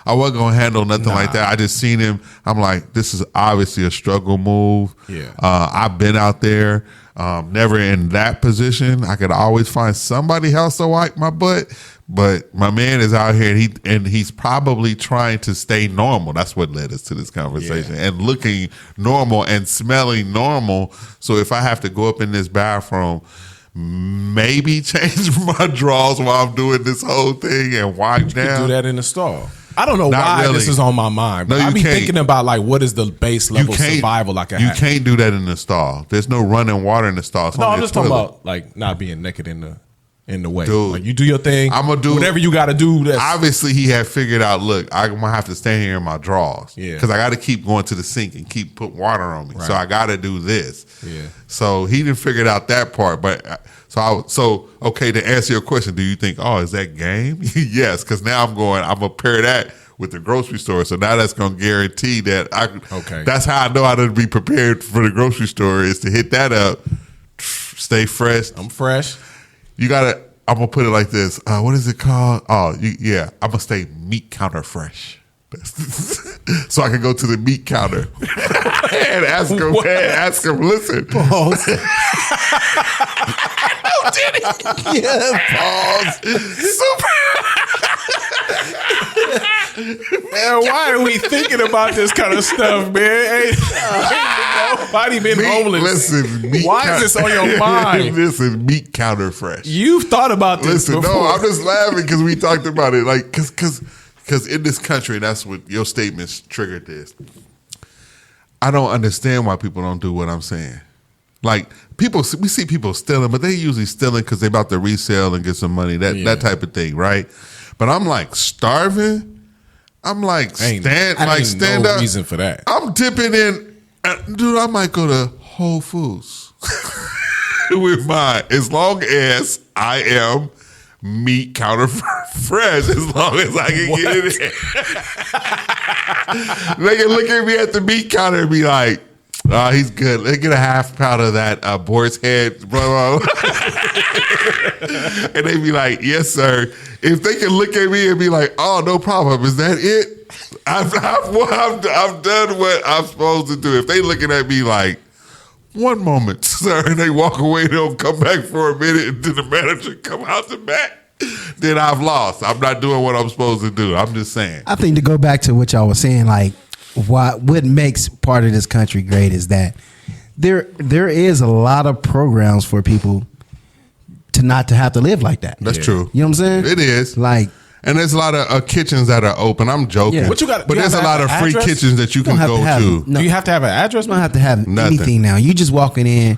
I wasn't gonna handle nothing like that. I just seen him. I'm like, this is obviously a struggle move. Yeah, I've been out there. Never in that position. I could always find somebody else to wipe my butt, but my man is out here and he's probably trying to stay normal. That's what led us to this conversation, and looking normal and smelling normal. So if I have to go up in this bathroom, maybe change my drawers while I'm doing this whole thing and wipe down. Do that in the stall. I don't know why this is on my mind, but I be thinking about like what is the base level survival I can have. You can't do that in the stall. There's no running water in the stall. No, I'm just talking about like not being naked in the way. Dude, like you do your thing. I'm gonna do whatever you got to do. Obviously, he had figured out. Look, I'm gonna have to stand here in my drawers. Yeah, because I got to keep going to the sink and keep putting water on me. Right. So I got to do this. Yeah. So he didn't figure out that part, but. So okay, to answer your question, do you think, is that game? Yes, because now I'm going to pair that with the grocery store. So now that's going to guarantee that that's how I know how to be prepared for the grocery store is to hit that up, stay fresh. I'm fresh. I'm going to put it like this. What is it called? I'm going to stay meat counter fresh. So I can go to the meat counter and ask him, listen. Pause. Did he? Yeah, pause. Man, why are we thinking about this kind of stuff, man? Ain't nobody been homeless. Listen, why is this on your mind? Listen, meat counter fresh. You've thought about this before. No, I'm just laughing because we talked about it. Like, because in this country, and that's what your statements triggered this. I don't understand why people don't do what I'm saying. Like, we see people stealing, but they usually stealing because they about to resell and get some money, that type of thing, right? But I'm like starving. I'm like stand up. Reason for that. I'm dipping in, dude. I might go to Whole Foods with mine, as long as I am meat counter fresh, as long as I can get it in. They can look at me at the meat counter and be like, "Oh, he's good. Let's get a half pound of that boar's head, bro." And they be like, "Yes, sir." If they can look at me and be like, "Oh, no problem. Is that it?" I've done what I'm supposed to do. If they looking at me like, "One moment, sir," and they walk away, they'll come back for a minute, and then the manager come out the back, then I've lost. I'm not doing what I'm supposed to do. I'm just saying. I think to go back to what y'all was saying, like, what makes part of this country great is that there is a lot of programs for people to not to have to live like that. That's true. You know what I'm saying? It is. Like, And there's a lot of kitchens that are open. I'm joking. Yeah. What you got? But there's a lot of free kitchens that you can go to. Do you have to have an address? You don't have to have Nothing. anything now. You just walking in.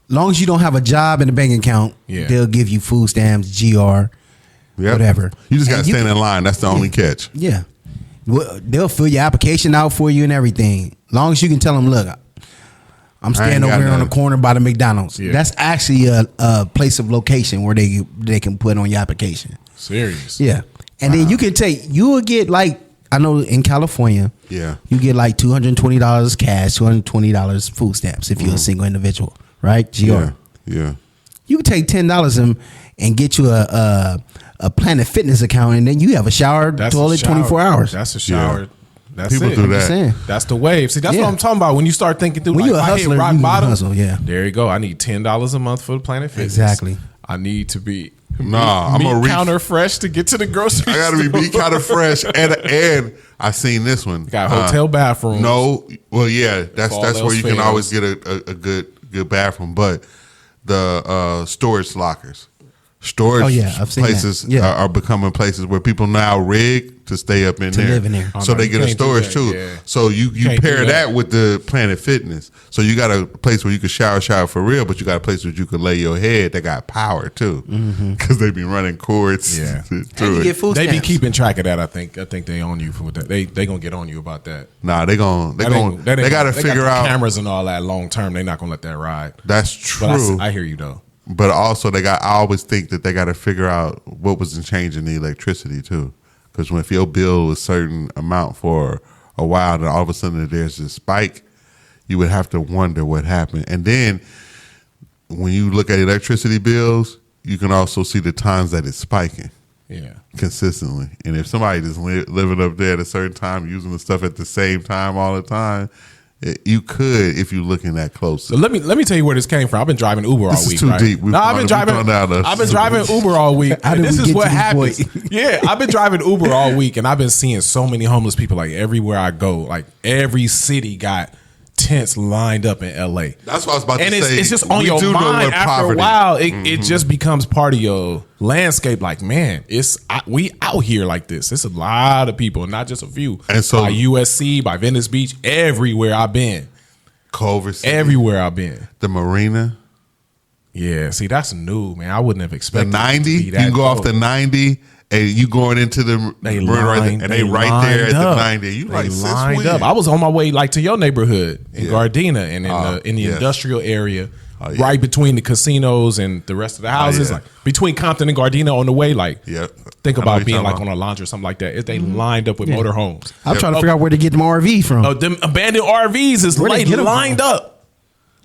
Long as you don't have a job and a bank account, they'll give you food stamps, GR, whatever. You just got to stand in line. That's the only catch. Yeah. Well, they'll fill your application out for you and everything. Long as you can tell them, look, I'm standing over here on the corner by the McDonald's. Yeah. That's actually a place of location where they can put on your application. Serious. Yeah. And then you will get like, I know in California, you get like $220 cash, $220 food stamps if you're a single individual, right? GR. Yeah. You can take $10 and get you a Planet Fitness account, and then you have a shower, toilet, 24 hours. That's a shower. Yeah. That's People it. do that. That's the wave. See, that's what I'm talking about. When you start thinking through, when you're a hustler, rock bottom, hustle, there you go. I need $10 a month for the Planet Fitness. Exactly. I need to be I'm a counter fresh to get to the grocery I got to be counter fresh, and I seen this one. Got hotel bathrooms. No, well, yeah, that's where you can always get a good bathroom, but the storage lockers. Storage places are becoming places where people now rig to stay up in there. Live in there. So they get a storage too. Yeah. So you pair that with the Planet Fitness. So you got a place where you can shower for real, but you got a place where you can lay your head that got power too. Because they be running cords to it. They be keeping track of that, I think. I think they own you for that. They gonna get on you about that. Nah, they gotta figure out cameras and all that long term. They're not gonna let that ride. That's true. I hear you though. But also, I always think that they got to figure out what was the change in the electricity too, because if your bill was a certain amount for a while, then all of a sudden there's a spike, you would have to wonder what happened. And then when you look at electricity bills, you can also see the times that it's spiking. Yeah, consistently. And if somebody just living up there at a certain time, using the stuff at the same time all the time. You could if you're looking that close. So let me tell you where this came from. I've been driving Uber all week. This is too deep. I've been driving Uber all week. And this is what happens. Yeah, I've been driving Uber all week, and I've been seeing so many homeless people. Like everywhere I go, like every city got tents lined up in LA. That's what I was about to say. And it's just on your mind. After a while, it just becomes part of your landscape. Like, man, we out here like this. It's a lot of people, not just a few. And so by USC, by Venice Beach, everywhere I've been. Culver City. Everywhere I've been. The Marina. Yeah, see, that's new, man. I wouldn't have expected the 90. You can go off the 90. And you going into the and they right there at the 90. You like lined up. I was on my way like to your neighborhood in Gardena and in the industrial area, right between the casinos and the rest of the houses, like between Compton and Gardena on the way. Like, think about being like on a launch or something like that. If they lined up with motorhomes, I'm trying to figure out where to get them RV from. Oh, them abandoned RVs is lined up.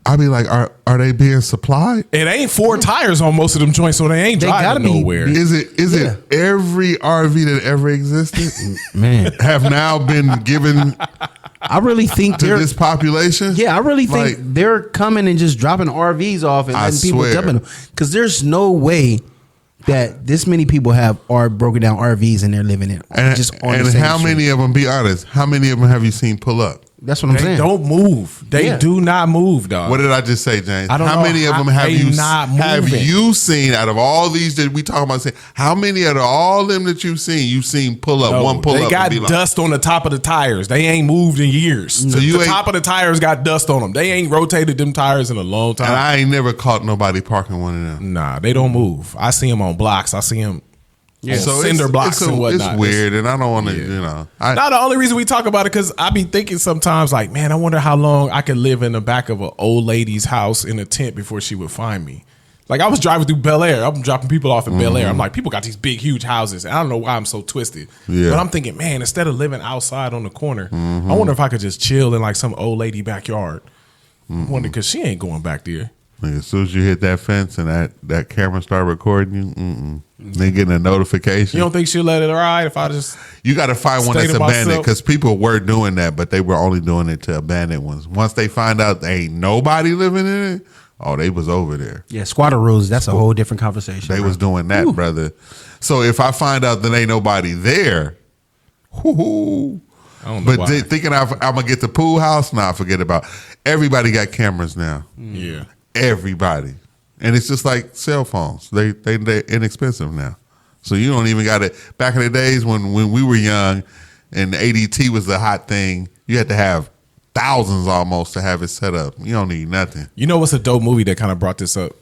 I be like, are they being supplied? It ain't 4 tires on most of them joints, so they ain't driving nowhere. Is it every RV that ever existed, man, have now been given? I really think to this population. Yeah, I really think they're coming and just dropping RVs off and letting people jump in them, because there's no way that this many people have broken down RVs and they're living in. And how many of them? Be honest. How many of them have you seen pull up? That's what I'm saying. They don't move. They do not move, dog. What did I just say, James? I don't know how many of them have you seen out of all these that we talk about? How many out of all them that you've seen pull up? One pull up. They got dust on the top of the tires. They ain't moved in years. So the top of the tires got dust on them. They ain't rotated them tires in a long time. And I ain't never caught nobody parking one of them. Nah, they don't move. I see them on blocks. I see them. Yeah, so cinder blocks and whatnot. It's weird, and I don't want to, Not the only reason we talk about it, because I be thinking sometimes, like, man, I wonder how long I could live in the back of an old lady's house in a tent before she would find me. Like, I was driving through Bel Air. I'm dropping people off in Bel Air. I'm like, people got these big, huge houses. And I don't know why I'm so twisted. Yeah. But I'm thinking, man, instead of living outside on the corner, I wonder if I could just chill in like some old lady backyard. I wonder, because she ain't going back there. Like, as soon as you hit that fence and that camera start recording you, they getting a notification. You don't think she'll let it ride if I just? You got to find one that's abandoned, because people were doing that, but they were only doing it to abandoned ones. Once they find out there ain't nobody living in it, they was over there. Yeah, squatter rules. That's a whole different conversation. They was doing that, brother. So if I find out that ain't nobody there, but thinking I'm gonna get the pool house, forget about. Everybody got cameras now. Everybody. And it's just like cell phones. They're inexpensive now. So you don't even got it. Back in the days when we were young and ADT was the hot thing, you had to have thousands almost to have it set up. You don't need nothing. You know what's a dope movie that kind of brought this up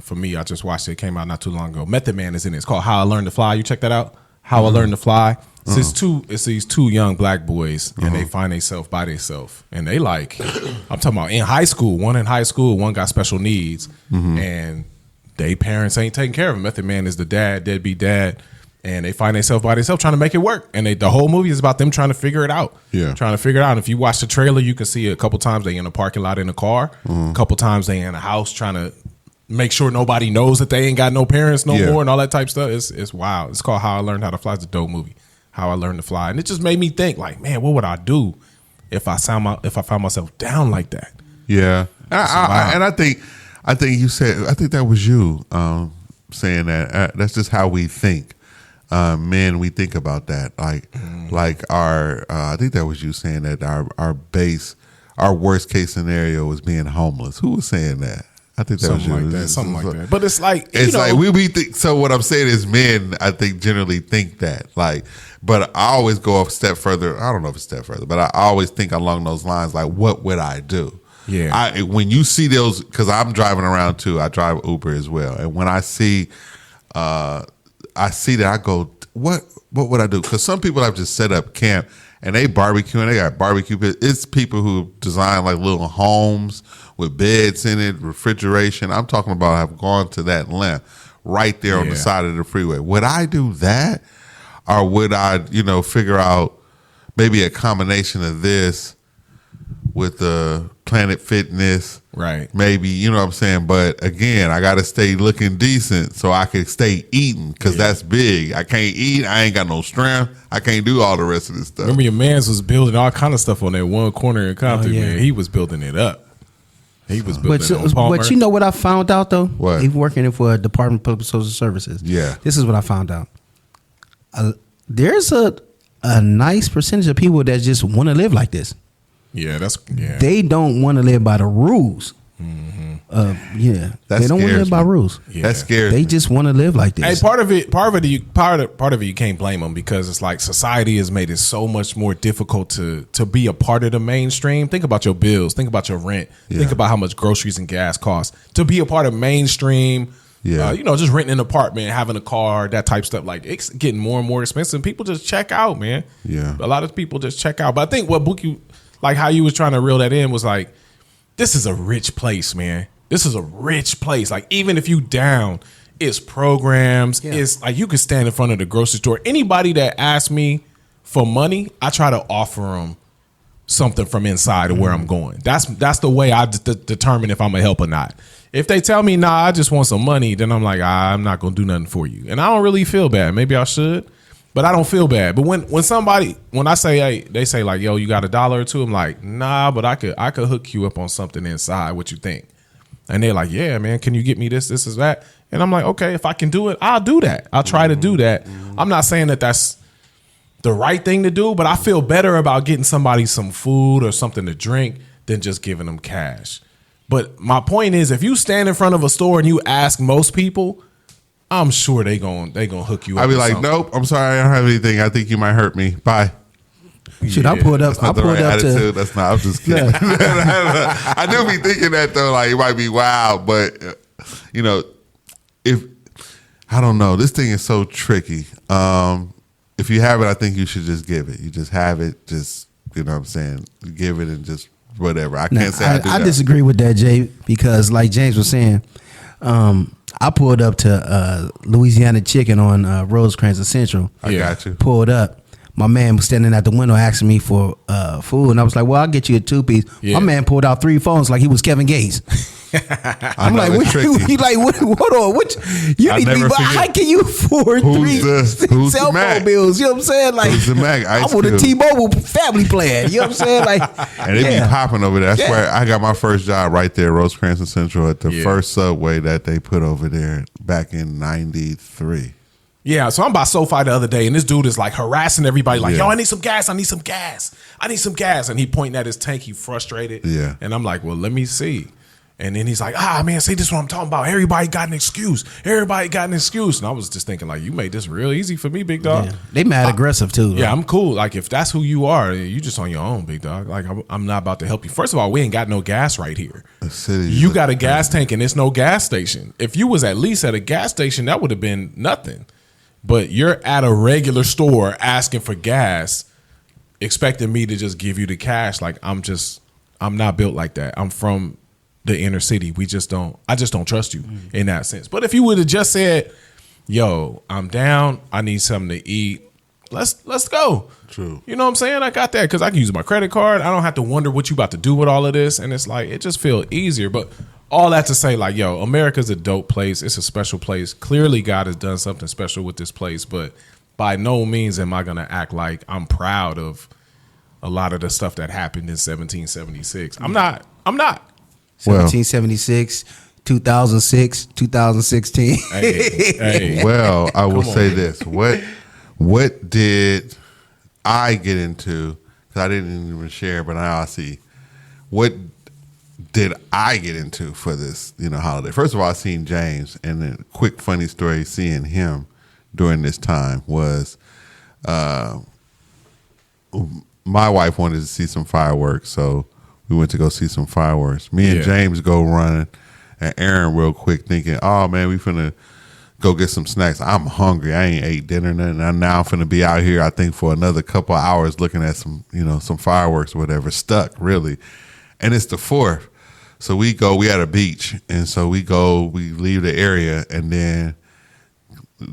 for me? I just watched it. It came out not too long ago. Method Man is in it. It's called How I Learned to Fly. You check that out? How I Learned to Fly. It's these two young black boys, and they find themselves by themselves. And they like, I'm talking about in high school. One in high school, one got special needs. And they parents ain't taking care of him. Method Man is the dad, deadbeat dad. And they find themselves by themselves trying to make it work. And the whole movie is about them trying to figure it out. Yeah. Trying to figure it out. And if you watch the trailer, you can see a couple times they in a parking lot in a car. A couple times they in a house trying to make sure nobody knows that they ain't got no parents no more and all that type stuff. It's wild. It's called How I Learned How to Fly. It's a dope movie. How I Learned to Fly. And it just made me think, like, man, what would I do if I found myself down like that? Yeah. And I think you said, I think that was you saying that. That's just how we think. Men, we think about that. Like our, I think that was you saying that our worst case scenario is being homeless. Who was saying that? I think that was you. Something like that. But it's like, like we think. So what I'm saying is, men, I think generally think that. Like, but I always go a step further. I don't know if it's a step further, but I always think along those lines. Like, what would I do? Yeah. When you see those, because I'm driving around too. I drive Uber as well, and when I see that, I go, what would I do? Because some people have just set up camp and they barbecue and they got barbecue pits. It's people who design like little homes with beds in it, refrigeration. I'm talking about have gone to that length right there on the side of the freeway. Would I do that? Or would I, figure out maybe a combination of this with the Planet Fitness? Right. Maybe, you know what I'm saying? But again, I got to stay looking decent so I can stay eating because that's big. I can't eat. I ain't got no strength. I can't do all the rest of this stuff. Remember your mans was building all kind of stuff on that one corner in Compton, man. He was building it up. He was building it on Palmer. But you know what I found out, though? What? Even working for a Department of Public Social Services. Yeah. This is what I found out. There's a nice percentage of people that just want to live like this. Yeah, They don't want to live by the rules. They don't want to live by rules. Yeah. That scares They me. just want to live like this. Hey, part of it, you can't blame them because it's like society has made it so much more difficult to be a part of the mainstream. Think about your bills. Think about your rent. Think about how much groceries and gas cost to be a part of mainstream. Yeah. Just renting an apartment, having a car, that type stuff. Like it's getting more and more expensive. People just check out, man. Yeah. A lot of people just check out. But I think what Buki, like how you was trying to reel that in was like, this is a rich place, man. This is a rich place. Like even if you down, it's programs. Yeah. It's like you could stand in front of the grocery store. Anybody that asks me for money, I try to offer them something from inside of where I'm going. That's the way I determine if I'm a help or not. If they tell me, nah, I just want some money, then I'm like, I'm not going to do nothing for you. And I don't really feel bad. Maybe I should, but I don't feel bad. But when I say, hey, they say like, yo, you got $1 or two? I'm like, nah, but I could hook you up on something inside. What you think? And they're like, yeah, man, can you get me this is that? And I'm like, okay, if I can do it, I'll do that. I'll try to do that. I'm not saying that that's the right thing to do, but I feel better about getting somebody some food or something to drink than just giving them cash. But my point is, if you stand in front of a store and you ask most people, I'm sure they gonna hook you up. I'd be like, something. nope, I'm sorry, I don't have anything. I think you might hurt me. Bye. Should I pulled up? That's not the right attitude. That's not. I'm just kidding. I do be thinking that though. Like it might be wild, but if I don't know, this thing is so tricky. If you have it, I think you should just give it. You just have it. Just what I'm saying, give it and just whatever. I can't say I disagree with that, Jay, because like James was saying, I pulled up to Louisiana Chicken on Rosecrans Central. I got you. Pulled up. My man was standing at the window asking me for food, and I was like, "Well, I'll get you a 2-piece." Yeah. My man pulled out 3 phones like he was Kevin Gates. I'm like, he like, hold on, what? You need to be. How can you afford 3 cell phone bills? You know what I'm saying? Like, who's the Mac? I want a T-Mobile family plan. You know what I'm saying? Like, and they be popping over there. That's where I got my first job right there, Rosecrans Central, at the first Subway that they put over there back in '93. Yeah, so I'm by SoFi the other day, and this dude is like harassing everybody, like, yo, I need some gas, I need some gas, I need some gas. And he pointing at his tank, he frustrated. Yeah. And I'm like, well, let me see. And then he's like, man, see, this is what I'm talking about. Everybody got an excuse. Everybody got an excuse. And I was just thinking, like, you made this real easy for me, big dog. Yeah. They mad aggressive too. Yeah, I'm cool. Like, if that's who you are, you just on your own, big dog. Like, I'm not about to help you. First of all, we ain't got no gas right here. You got a gas tank and it's no gas station. If you was at least at a gas station, that would have been nothing. But you're at a regular store asking for gas, expecting me to just give you the cash. Like, I'm not built like that. I'm from the inner city. I just don't trust you in that sense. But if you would have just said, yo, I'm down, I need something to eat, let's go. True. You know what I'm saying? I got that because I can use my credit card. I don't have to wonder what you about to do with all of this. And it's like, it just feels easier. But all that to say, like, yo, America's a dope place. It's a special place. Clearly God has done something special with this place. But by no means am I going to act like I'm proud of a lot of the stuff that happened in 1776. I'm not. 1776, 2006, 2016. Hey. Well, I will say this. What did I get into? Because I didn't even share, but now I see. What did I get into for this, holiday? First of all, I seen James, and a quick funny story seeing him during this time was my wife wanted to see some fireworks, so we went to go see some fireworks. Me and James go running, and Aaron real quick thinking, oh, man, we finna go get some snacks. I'm hungry. I ain't ate dinner, nothing. And now I'm finna be out here, I think, for another couple of hours looking at some fireworks or whatever, stuck, really. And it's the 4th. So we at a beach, and so we leave the area, and then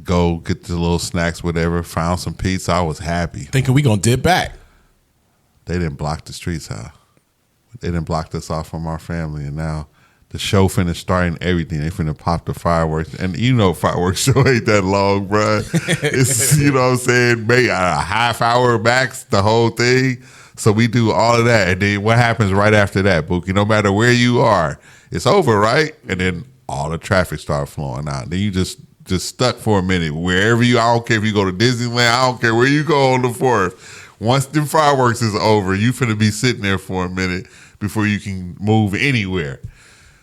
go get the little snacks, whatever, found some pizza. I was happy. Thinking we gonna dip back. They didn't block the streets, huh? They didn't block us off from our family, and now the show finna start and everything. They finna pop the fireworks, and fireworks show ain't that long, bro. It's what I'm saying, maybe a half hour max, the whole thing. So we do all of that, and then what happens right after that, Bookie? No matter where you are, it's over, right? And then all the traffic starts flowing out. Then you just stuck for a minute wherever I don't care if you go to Disneyland, I don't care where you go on the 4th. Once the fireworks is over, you finna be sitting there for a minute before you can move anywhere.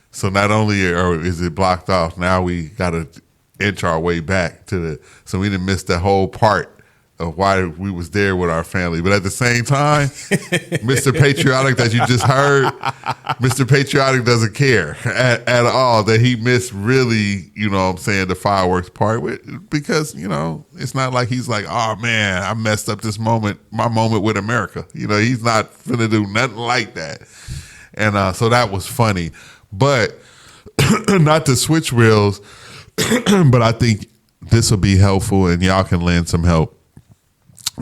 So not only is it blocked off, now we got to inch our way back so we didn't miss the whole part of why we was there with our family. But at the same time, Mr. Patriotic that you just heard, Mr. Patriotic doesn't care at all that he missed really, the fireworks part because, it's not like he's like, oh man, I messed up my moment with America. He's not finna do nothing like that. And so that was funny. But not to switch reels, but I think this will be helpful and y'all can lend some help.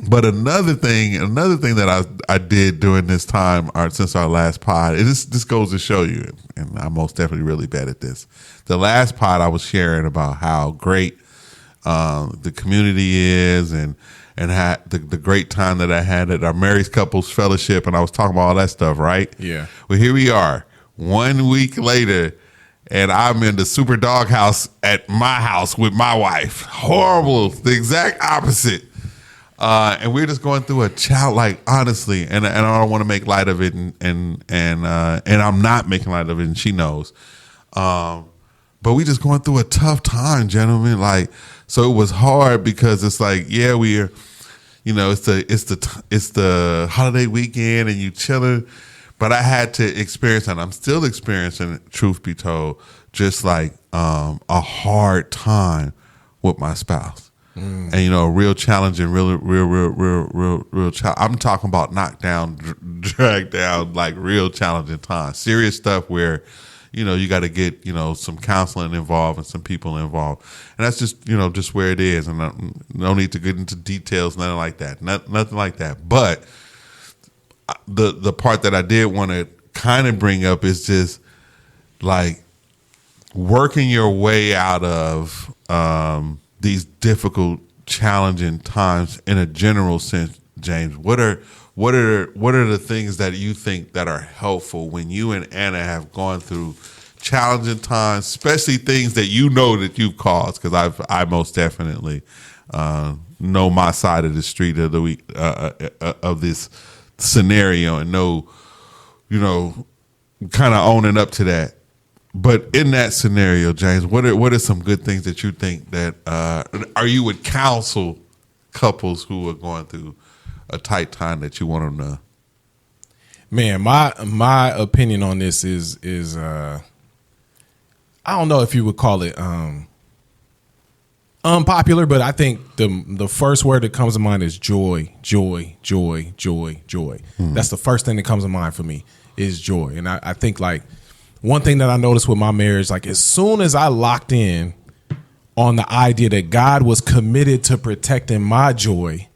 But another thing that I did during this time, or since our last pod, this goes to show you, and I'm most definitely really bad at this. The last pod I was sharing about how great the community is, and had the great time that I had at our Married Couples Fellowship, and I was talking about all that stuff, right? Yeah. Well, here we are, 1 week later, and I'm in the super dog house at my house with my wife. Horrible, the exact opposite. And we're just going through a child, like, honestly, and I don't want to make light of it, and I'm not making light of it, and she knows. But we just going through a tough time, gentlemen. Like, so it was hard because it's like, yeah, we're, it's the holiday weekend and you chilling, but I had to experience, and I'm still experiencing, truth be told, just like a hard time with my spouse. And real challenging, real challenge. I'm talking about knockdown, drag down, like real challenging times. Serious stuff where, you got to get, some counseling involved and some people involved, and that's just, just where it is. And no need to get into details, nothing like that, nothing like that. But the part that I did want to kind of bring up is just like working your way out of these difficult, challenging times in a general sense. James, what are the things that you think that are helpful when you and Anna have gone through challenging times, especially things that that you've caused? Because I most definitely know my side of the street of the week of this scenario, and know, kind of owning up to that. But in that scenario, James, what are some good things that you think that you would counsel couples who are going through a tight time that you want them to? Man, my opinion on this is I don't know if you would call it unpopular, but I think the first word that comes to mind is joy, joy, joy, joy, joy. That's the first thing that comes to mind for me is joy. And I think like one thing that I noticed with my marriage, like as soon as I locked in on the idea that God was committed to protecting my joy,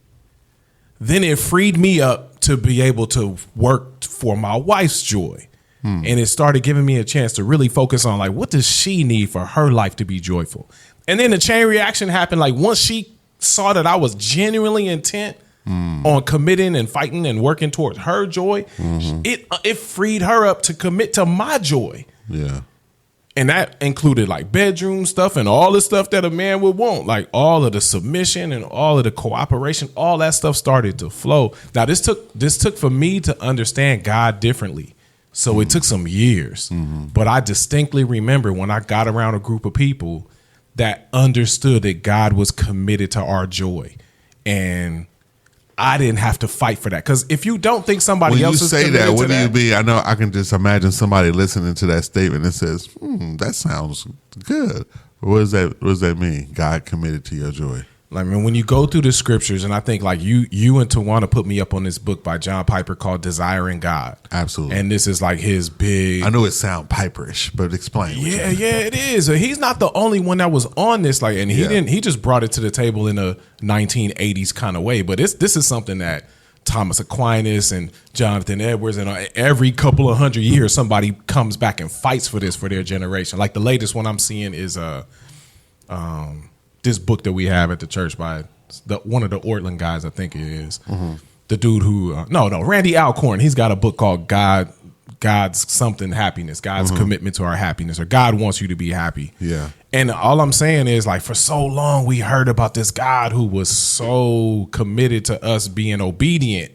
then it freed me up to be able to work for my wife's joy. And it started giving me a chance to really focus on like, what does she need for her life to be joyful? And then the chain reaction happened. Like once she saw that I was genuinely intent on committing and fighting and working towards her joy, it freed her up to commit to my joy. Yeah. And that included like bedroom stuff and all the stuff that a man would want, like all of the submission and all of the cooperation, all that stuff started to flow. Now this took for me to understand God differently. So it took some years, but I distinctly remember when I got around a group of people that understood that God was committed to our joy, and I didn't have to fight for that. Because if you don't think somebody else is committed to that, what do you mean? I know I can just imagine somebody listening to that statement and says, that sounds good. What does that mean? God committed to your joy. Like when you go through the scriptures, and I think like you and Tawana put me up on this book by John Piper called Desiring God. Absolutely. And this is like his big. I know it sounds Piperish, but explain. Yeah, it is. He's not the only one that was on this. Like, and he just brought it to the table in a 1980s kind of way. But this is something that Thomas Aquinas and Jonathan Edwards, and every couple of 100 years, somebody comes back and fights for this for their generation. Like the latest one I'm seeing is this book that we have at the church by one of the Ortland guys, I think it is. The dude who Randy Alcorn. He's got a book called God's something happiness, God's commitment to our happiness, or God wants you to be happy. Yeah. And all I'm saying is like for so long we heard about this God who was so committed to us being obedient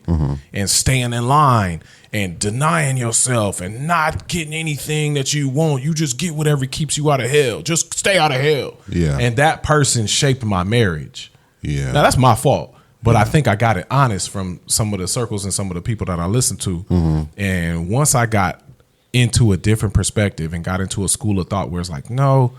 and staying in line and denying yourself and not getting anything that you want. You just get whatever keeps you out of hell. Just stay out of hell. Yeah. And that person shaped my marriage. Yeah. Now that's my fault. But I think I got it honest from some of the circles and some of the people that I listened to. And once I got into a different perspective and got into a school of thought where it's like, no,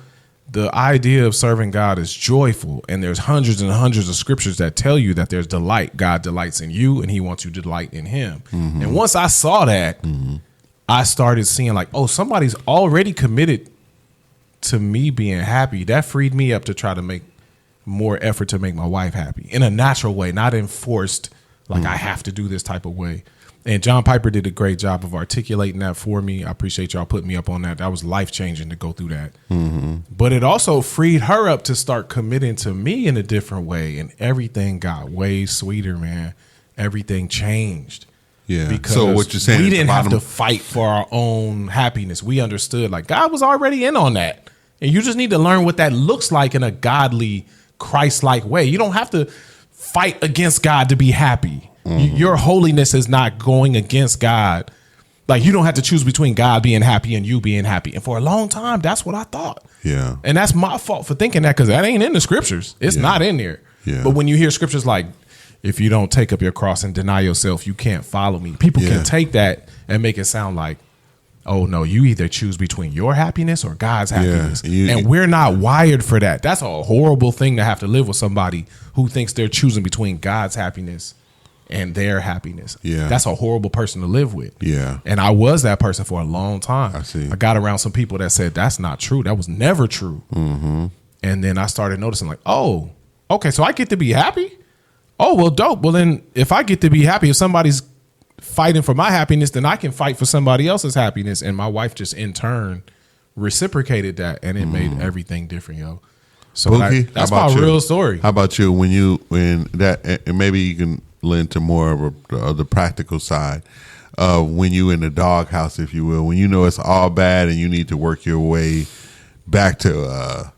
the idea of serving God is joyful. And there's hundreds and hundreds of scriptures that tell you that there's delight. God delights in you and he wants you to delight in him. And once I saw that, I started seeing like, oh, somebody's already committed to me being happy. That freed me up to try to make more effort to make my wife happy in a natural way, not enforced, like I have to do this type of way. And John Piper did a great job of articulating that for me. I appreciate y'all putting me up on that. That was life-changing to go through that. But it also freed her up to start committing to me in a different way. And everything got way sweeter, man. Everything changed. Yeah. Because so what you're saying, we didn't have to fight for our own happiness. We understood like God was already in on that. And you just need to learn what that looks like in a godly, Christ-like way. You don't have to fight against God to be happy. Your holiness is not going against God. Like you don't have to choose between God being happy and you being happy. And for a long time, that's what I thought. Yeah. And that's my fault for thinking that because that ain't in the scriptures. It's not in there. Yeah. But when you hear scriptures like, if you don't take up your cross and deny yourself, you can't follow me. People can take that and make it sound like, oh, no, you either choose between your happiness or God's happiness. And we're not wired for that. That's a horrible thing to have to live with somebody who thinks they're choosing between God's happiness and their happiness. Yeah. That's a horrible person to live with. Yeah. And I was that person for a long time. I see. I got around some people that said that's not true. That was never true. And then I started noticing like, oh, okay, so I get to be happy? Oh, well, dope. Well, then if I get to be happy, if somebody's fighting for my happiness, then I can fight for somebody else's happiness. And my wife just in turn reciprocated that, and it made everything different, yo. So Bookie, that's my real story. How about you? When that, and maybe you can lend to more of the practical side. When you in the doghouse, if you will, when you know it's all bad and you need to work your way back to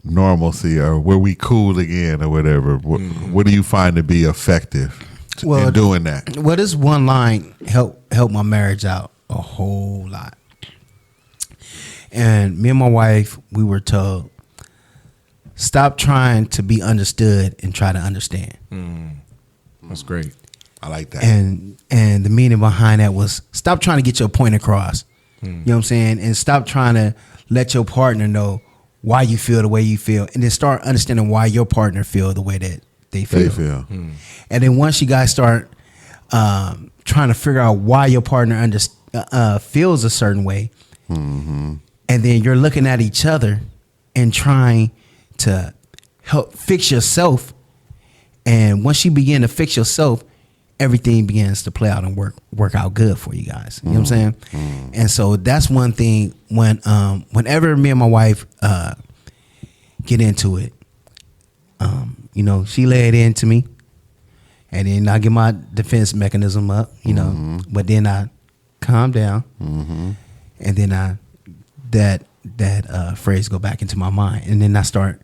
normalcy or where we cool again or whatever. What do you find to be effective in doing that? Well, this one line helped my marriage out a whole lot. And me and my wife, we were told, stop trying to be understood and try to understand. That's great. I like that. And the meaning behind that was stop trying to get your point across. You know what I'm saying? And stop trying to let your partner know why you feel the way you feel, and then start understanding why your partner feel the way that they feel. And then once you guys start trying to figure out why your partner feels a certain way, and then you're looking at each other and trying to help fix yourself. And once you begin to fix yourself, everything begins to play out and work out good for you guys. You know what I'm saying? And so that's one thing whenever me and my wife get into it, you know, she lay it into me, and then I get my defense mechanism up, you know, but then I calm down, and then that phrase go back into my mind, and then I start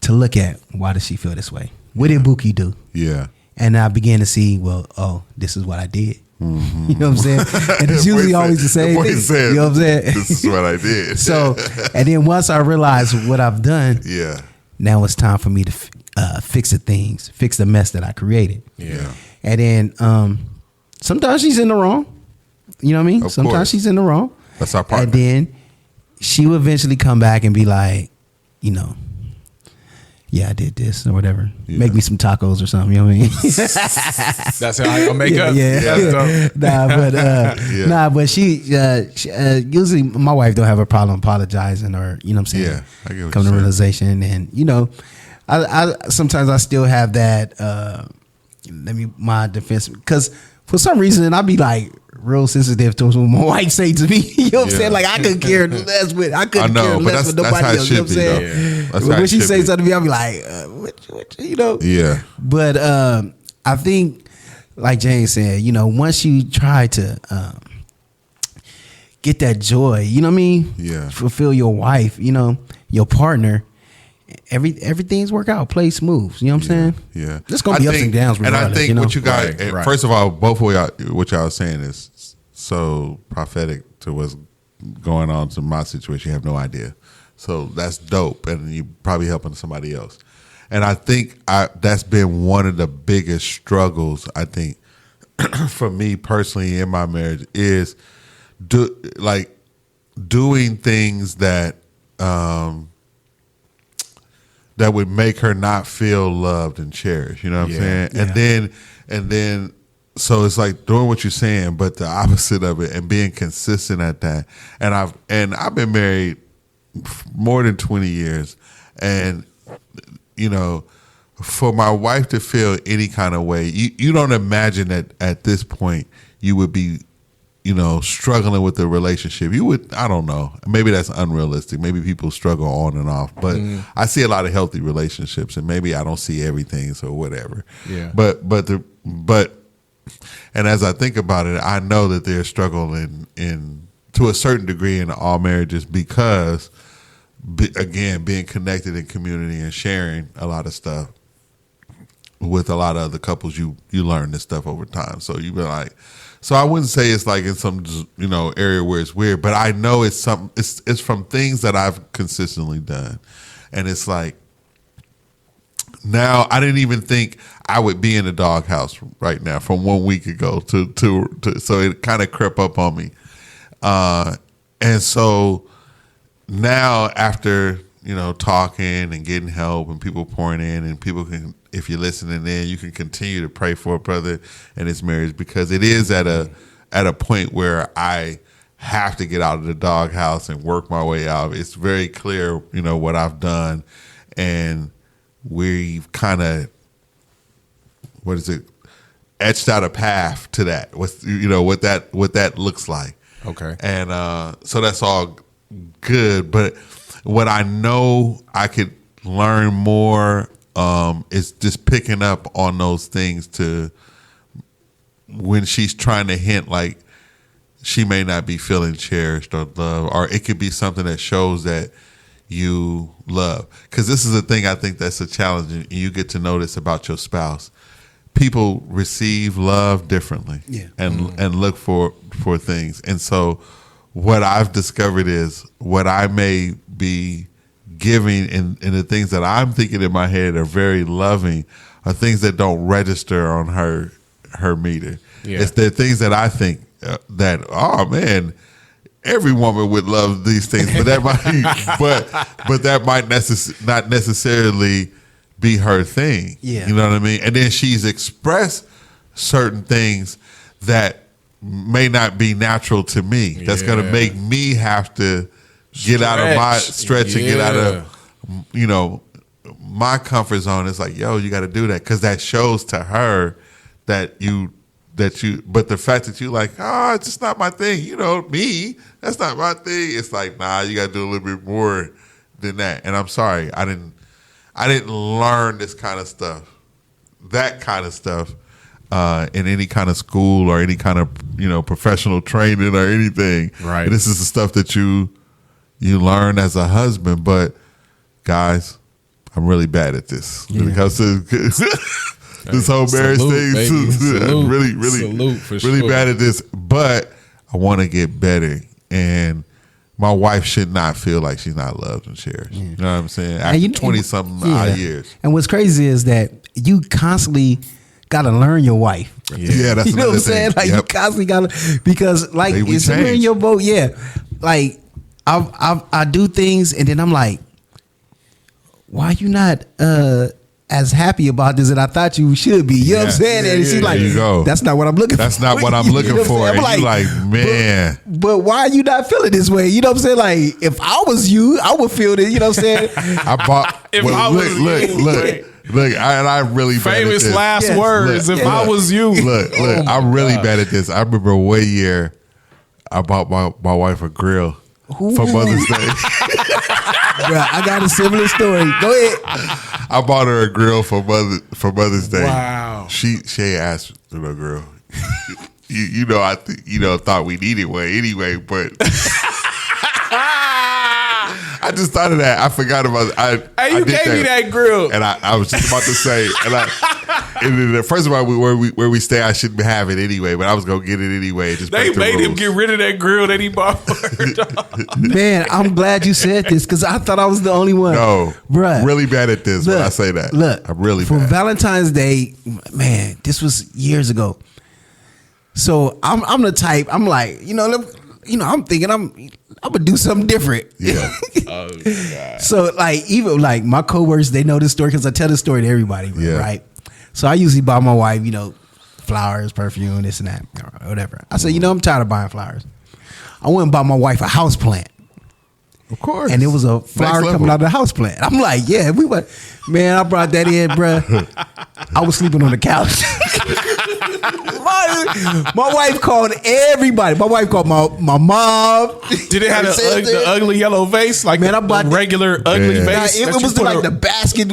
to look at, why does she feel this way? What did Buki do? Yeah. And I began to see, well, oh, this is what I did. You know what I'm saying? And it's usually always the same thing. You know what I'm saying? This is what I did. So, and then once I realized what I've done, now it's time for me to fix the mess that I created. Yeah. And then sometimes she's in the wrong. You know what I mean? Sometimes she's in the wrong. That's our partner. And then she will eventually come back and be like, you know, yeah, I did this or whatever. Yeah. Make me some tacos or something. You know what I mean? That's how I gonna make up. Yeah. But she usually my wife don't have a problem apologizing, or you know what I'm saying. Yeah, I get what come you're to realization, and you know, I sometimes I still have that. My defense, because for some reason I be like real sensitive to what my wife say to me. You know what I'm saying? Like I couldn't care less with nobody else. You know what I'm saying? When she say something to me, I'll be like, what, you know? Yeah. But I think, like James said, you know, once you try to get that joy, you know what I mean? Yeah. Fulfill your wife, you know, your partner. Everything's work out, play smooth. You know what I'm saying? Yeah. There's gonna be ups and downs. And I think what you got, right. First of all, both of y'all, what y'all are saying is so prophetic to what's going on to my situation. You have no idea. So that's dope, and you probably helping somebody else. And I think that's been one of the biggest struggles, I think, for me personally in my marriage is doing things that that would make her not feel loved and cherished. You know what I'm saying? Yeah. And then so it's like doing what you're saying, but the opposite of it, and being consistent at that. And I've been married more than 20 years, and you know, for my wife to feel any kind of way, you don't imagine that at this point you would be, you know, struggling with the relationship. You would, I don't know, maybe that's unrealistic. Maybe people struggle on and off, but I see a lot of healthy relationships, and maybe I don't see everything, so whatever. Yeah. But and as I think about it, I know that they're struggling in to a certain degree in all marriages because, again, being connected in community and sharing a lot of stuff with a lot of other couples, you learn this stuff over time. So you've been like, so I wouldn't say it's like in some, you know, area where it's weird, but I know it's from things that I've consistently done, and it's like now I didn't even think I would be in the doghouse right now from 1 week ago to so it kind of crept up on me, and so now after, you know, talking and getting help and people pouring in, and people can, if you're listening in, you can continue to pray for a brother and his marriage, because it is at a point where I have to get out of the doghouse and work my way out. It's very clear, you know, what I've done, and we've kind of, etched out a path to that. What's, you know, what that looks like. Okay. And so that's all good, but what I know I could learn more is just picking up on those things to when she's trying to hint like she may not be feeling cherished or loved, or it could be something that shows that you love. Because this is the thing I think that's a challenge, and you get to notice about your spouse. People receive love differently, and look for things, and so what I've discovered is what I may be giving and the things that I'm thinking in my head are very loving are things that don't register on her meter. Yeah. It's the things that I think that, oh man, every woman would love these things, but that might but that might not necessarily be her thing. Yeah. You know what I mean? And then she's expressed certain things that may not be natural to me. That's going to make me have to get out of my stretch and get out of, my comfort zone. It's like, yo, you got to do that because that shows to her that you. But the fact that you like, oh, it's just not my thing. Me, that's not my thing. It's like, nah, you got to do a little bit more than that. And I'm sorry, I didn't learn this kind of stuff, that kind of stuff. In any kind of school or any kind of professional training or anything. Right. And this is the stuff that you learn as a husband. But guys, I'm really bad at this when it comes to this whole marriage thing. Really bad at this. But I want to get better, and my wife should not feel like she's not loved and cherished. You know what I'm saying? After 20-something odd years. And what's crazy is that you constantly gotta learn your wife. Yeah, that's you know what I'm saying. Like you constantly gotta, because like it's somewhere in your boat. Yeah, like I do things and then I'm like, why you not as happy about this that I thought you should be? You know what I'm saying? And she's like, that's not what I'm looking for. That's not what I'm looking for. And you're like, man. But why are you not feeling this way? You know what I'm saying? Like, if I was you, I would feel this. You know what I'm saying? Look, I really famous bad at last words. If I was you, look, I'm really bad at this. I remember one year I bought my wife a grill for Mother's Day. Bro, I got a similar story. Go ahead. I bought her a grill for Mother's Day. Wow. She ain't asked for no grill. I thought we needed one anyway, but. I just thought of that. I forgot about it. You gave me that grill, and I was just about to say. And then first of all, where we stay, I shouldn't have it anyway. But I was gonna get it anyway. They made him get rid of that grill that he bought for her. Man, I'm glad you said this because I thought I was the only one. No, bruh, really bad at this. When I say that, look, I'm really for bad. Valentine's Day. Man, this was years ago. So I'm the type. I'm like, I'm thinking I'm gonna do something different. Yeah. Oh God. So like even like my coworkers, they know this story because I tell this story to everybody, right? So I usually buy my wife, flowers, perfume, this and that, or whatever. I said, I'm tired of buying flowers. I went and bought my wife a house plant. Of course. And it was a flower coming out of the house plant. I'm like, yeah, man, I brought that in, bruh. I was sleeping on the couch. My wife called everybody. My wife called my mom. Did it have the ugly yellow vase? Like, man, I bought regular ugly vase? It was like the basket,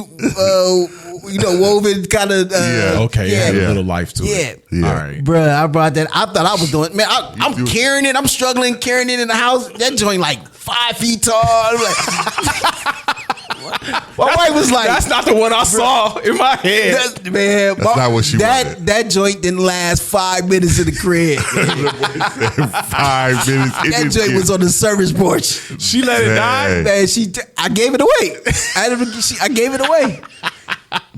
woven kind of. A little life to it. Yeah. All right. Bruh, I brought that. I thought I was doing, man, I'm carrying it. I'm struggling carrying it in the house. That joint like 5 feet tall. I'm like, my wife was like, that's not the one I saw in my head. That's not what she wanted. That joint didn't last 5 minutes in the crib. 5 minutes. That joint was on the service porch. She let it die. Man, I gave it away. I gave it away.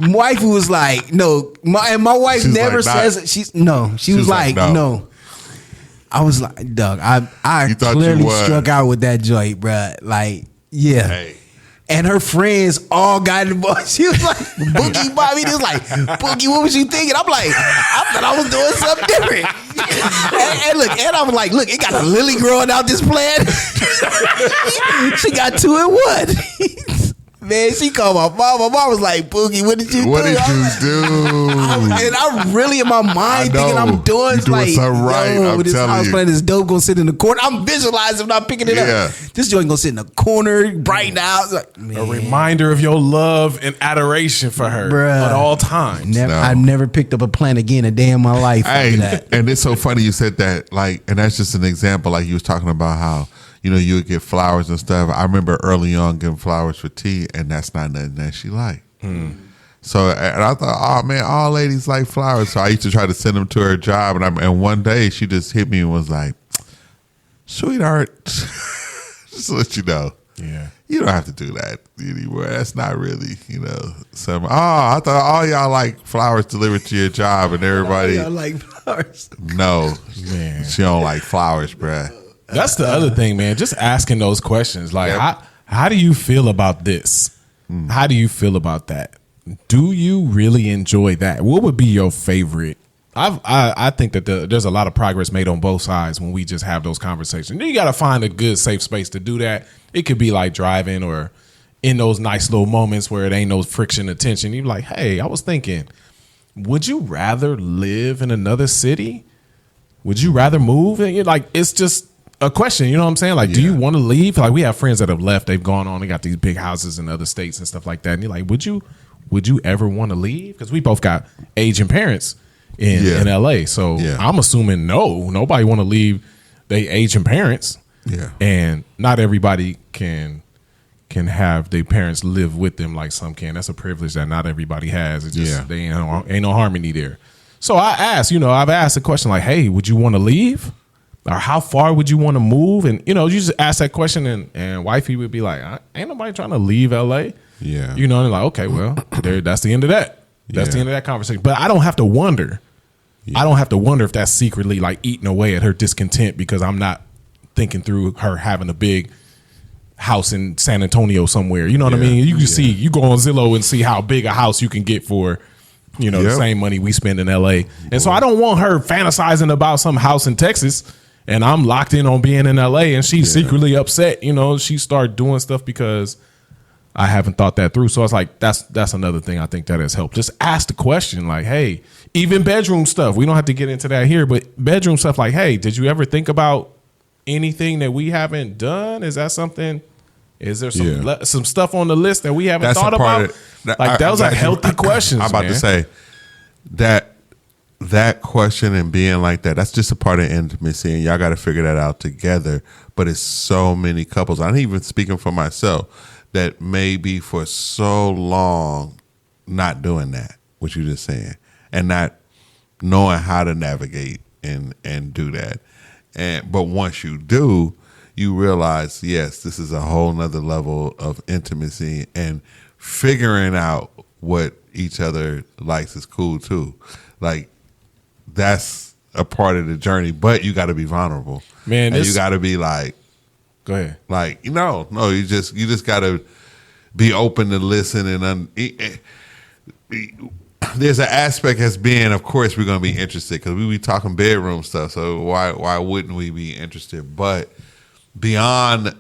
My wife was like, no. My wife never says she was like, no. I was like, Doug, I clearly struck out with that joint, bruh. Like, yeah. Hey. And her friends all got involved. She was like, Boogie, Bobby. They was like, Boogie, what was you thinking? I'm like, I thought I was doing something different. and I was like, look, it got a lily growing out this plant. She got 2 in 1. Man, she called my mom. My mom was like, Boogie, what did you do? What did you do? And I'm really in my mind thinking I'm doing like, something right. This house plant is dope, gonna sit in the corner. I'm visualizing when I'm picking it up. This joint gonna sit in the corner, brighten out. Like, a reminder of your love and adoration for her at all times. I've never picked up a plant again a day in my life. Hey, and it's so funny you said that. Like, and that's just an example. Like you was talking about how, you would get flowers and stuff. I remember early on getting flowers for tea, and that's not nothing that she liked. So, and I thought, oh man, all ladies like flowers. So I used to try to send them to her job, and one day she just hit me and was like, sweetheart, just to let you know. Yeah. You don't have to do that anymore. That's not really, some. Oh, I thought all y'all like flowers delivered to your job, and everybody. Y'all like flowers. No, Man. she don't like flowers, bruh. That's the other thing, man. Just asking those questions, like, how do you feel about this? How do you feel about that? Do you really enjoy that? What would be your favorite? I think that there's a lot of progress made on both sides when we just have those conversations. You got to find a good, safe space to do that. It could be like driving or in those nice little moments where it ain't no friction or tension. You're like, hey, I was thinking, would you rather live in another city? Would you rather move? And you're like, it's just a question. You know what I'm saying? Like, do you want to leave? Like, we have friends that have left. They've gone on. They got these big houses in other states and stuff like that. And you're like, would you ever want to leave? Because we both got aging parents in LA. So I'm assuming nobody want to leave their aging parents. Yeah. And not everybody can have their parents live with them like some can. That's a privilege that not everybody has. It's just they ain't no harmony there. So I asked, I've asked a question like, hey, would you want to leave? Or how far would you want to move? And, you just ask that question and wifey would be like, ain't nobody trying to leave LA. Yeah. And they're like, okay, well, that's the end of that. That's the end of that conversation. But I don't have to wonder. I don't have to wonder if that's secretly like eating away at her discontent because I'm not thinking through her having a big house in San Antonio somewhere. You know what I mean? You can see, you go on Zillow and see how big a house you can get for, the same money we spend in LA. And so I don't want her fantasizing about some house in Texas and I'm locked in on being in LA and she's secretly upset. She started doing stuff because I haven't thought that through. So it's like, that's another thing I think that has helped. Just ask the question like, hey, even bedroom stuff. We don't have to get into that here, but bedroom stuff like, hey, did you ever think about anything that we haven't done? Is that something? Is there some stuff on the list that we haven't thought about? Those are healthy questions. I'm about to say that question and being like that's just a part of intimacy, and y'all got to figure that out together. But it's so many couples. I'm even speaking for myself that maybe for so long not doing that, what you just saying, and not knowing how to navigate and do that. But once you do, you realize, yes, this is a whole nother level of intimacy, and figuring out what each other likes is cool too. Like, that's a part of the journey, but you got to be vulnerable, man. And you got to be like, go ahead. Like, no, you just got to be open to listen. And there's an aspect as being, of course, we're going to be interested because we be talking bedroom stuff. So why wouldn't we be interested? But beyond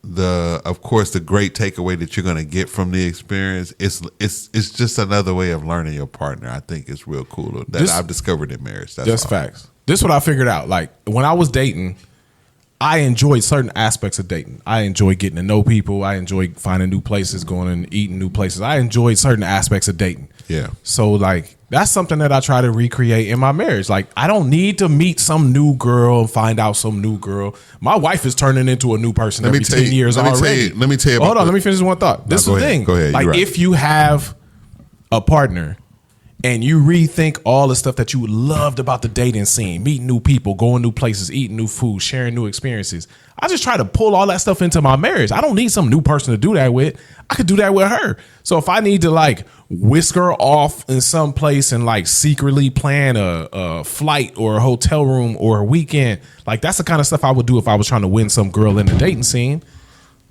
of course, the great takeaway that you're going to get from the experience, it's just another way of learning your partner. I think it's real cool that I've discovered in marriage. That's facts. This is what I figured out. Like, when I was dating, I enjoyed certain aspects of dating. I enjoyed getting to know people. I enjoyed finding new places, going and eating new places. I enjoyed certain aspects of dating. Yeah. So, like, that's something that I try to recreate in my marriage. Like, I don't need to meet some new girl and find out some new girl. My wife is turning into a new person every 10 years already. Let me tell you. Hold on. Let me finish one thought. This is the thing. Go ahead. Like, if you have a partner and you rethink all the stuff that you loved about the dating scene, meeting new people, going new places, eating new food, sharing new experiences, I just try to pull all that stuff into my marriage. I don't need some new person to do that with. I could do that with her. So if I need to like whisk her off in some place and like secretly plan a flight or a hotel room or a weekend, like that's the kind of stuff I would do if I was trying to win some girl in the dating scene.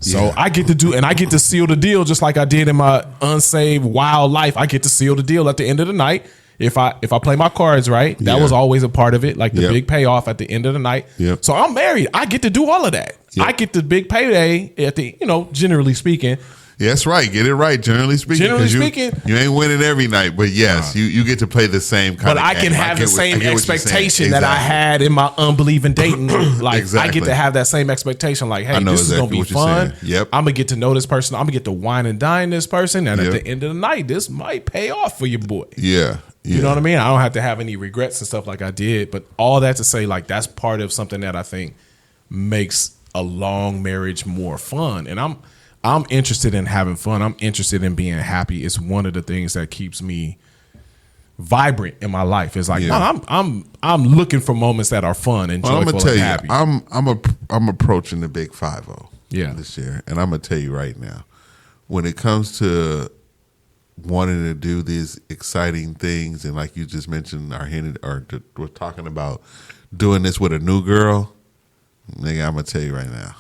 So I get to do, and I get to seal the deal just like I did in my unsaved wild life. I get to seal the deal at the end of the night. If I play my cards right, that was always a part of it, like the big payoff at the end of the night. So I'm married. I get to do all of that. I get the big payday at the, generally speaking. Yeah, that's right. Get it right. Generally speaking, you ain't winning every night, but yes, you get to play the same kind. But I can have the same expectation that I had in my unbelieving dating. Like I get to have that same expectation. Like, hey, this is gonna be fun. Yep. I'm gonna get to know this person. I'm gonna get to wine and dine this person, and at the end of the night, this might pay off for your boy. Yeah. You know what I mean? I don't have to have any regrets and stuff like I did. But all that to say, like, that's part of something that I think makes a long marriage more fun. And I'm interested in having fun. I'm interested in being happy. It's one of the things that keeps me vibrant in my life. It's like, no, I'm looking for moments that are fun and joyful I'm gonna tell and you, happy. I'm approaching the big 5-0 this year, and I'm gonna tell you right now, when it comes to wanting to do these exciting things, and like you just mentioned, we're talking about doing this with a new girl, nigga, I'm gonna tell you right now.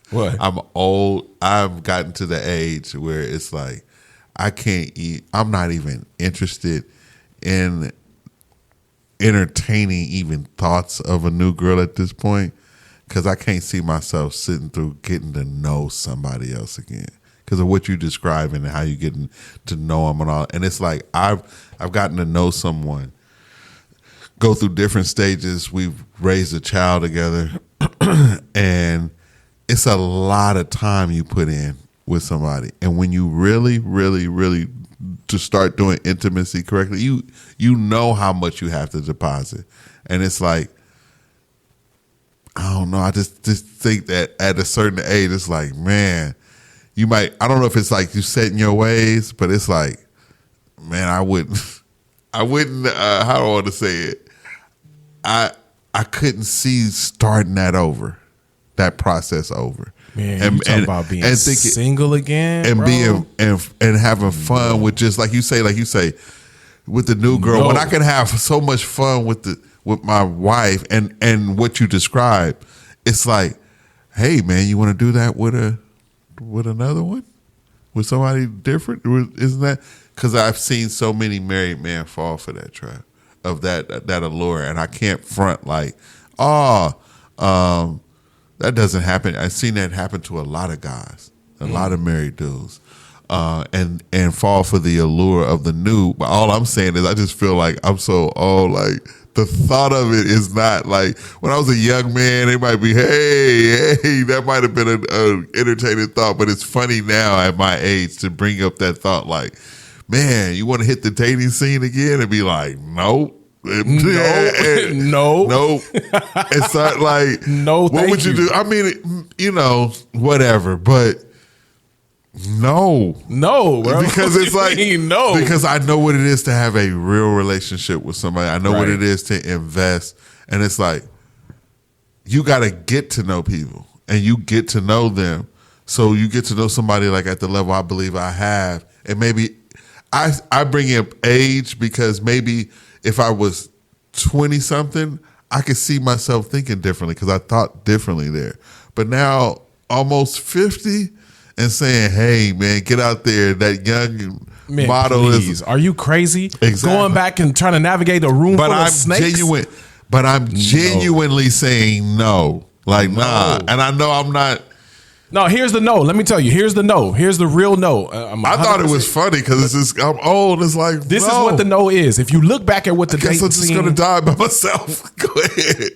What? I'm old. I've gotten to the age where it's like I can't eat. I'm not even interested in entertaining even thoughts of a new girl at this point, because I can't see myself sitting through getting to know somebody else again because of what you describing and how you getting to know them and all. And it's like I've gotten to know someone, go through different stages. We've raised a child together, and it's a lot of time you put in with somebody. And when you really, really, really to start doing intimacy correctly, you know how much you have to deposit. And it's like, I don't know. I just think that at a certain age, it's like, man, you might, I don't know if it's like you set in your ways, but it's like, man, I wouldn't, how do I want to say it? I couldn't see starting that process over. Man, you talk about being single again, and bro. being and having fun with, just like you say with the new girl. When I can have so much fun with my wife and what you described, it's like, hey man, you want to do that with another one, with somebody different? Isn't that? Because I've seen so many married men fall for that trap of that allure, and I can't front like, that doesn't happen. I've seen that happen to a lot of guys, a lot of married dudes, and fall for the allure of the new. But all I'm saying is I just feel like I'm so old. Like the thought of it is not like when I was a young man, it might be, hey, that might have been an entertaining thought. But it's funny now at my age to bring up that thought like, man, you want to hit the dating scene again and be like, nope. No. It's not like, no. What would you do? I mean, whatever, but no, bro. Because it's like, no, because I know what it is to have a real relationship with somebody. I know what it is to invest, and it's like you got to get to know people, and you get to know them, so you get to know somebody like at the level I believe I have, and maybe I bring up age because maybe if I was 20-something, I could see myself thinking differently because I thought differently there. But now, almost 50, and saying, hey, man, get out there. That young model please. Are you crazy? Exactly. Going back and trying to navigate a room full of snakes? I'm genuinely saying no. Like, nah. And I know I'm not. No, here's the no. Let me tell you. Here's the no. Here's the real no. I thought it was funny because it's just, I'm old. It's like, this is what the no is. If you look back at what the dating scene, I'm just going to die by myself. Go ahead.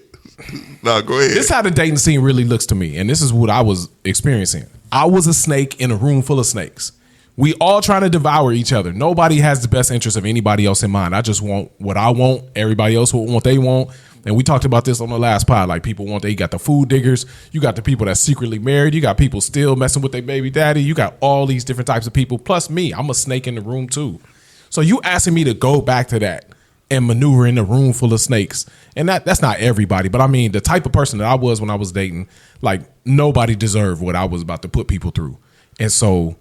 No, go ahead. This is how the dating scene really looks to me, and this is what I was experiencing. I was a snake in a room full of snakes. We all trying to devour each other. Nobody has the best interest of anybody else in mind. I just want what I want. Everybody else will want what they want. And we talked about this on the last pod. Like, people want, you got the food diggers. You got the people that's secretly married. You got people still messing with their baby daddy. You got all these different types of people. Plus me, I'm a snake in the room too. So you asking me to go back to that and maneuver in a room full of snakes. And that's not everybody. But I mean, the type of person that I was when I was dating, like, nobody deserved what I was about to put people through. And so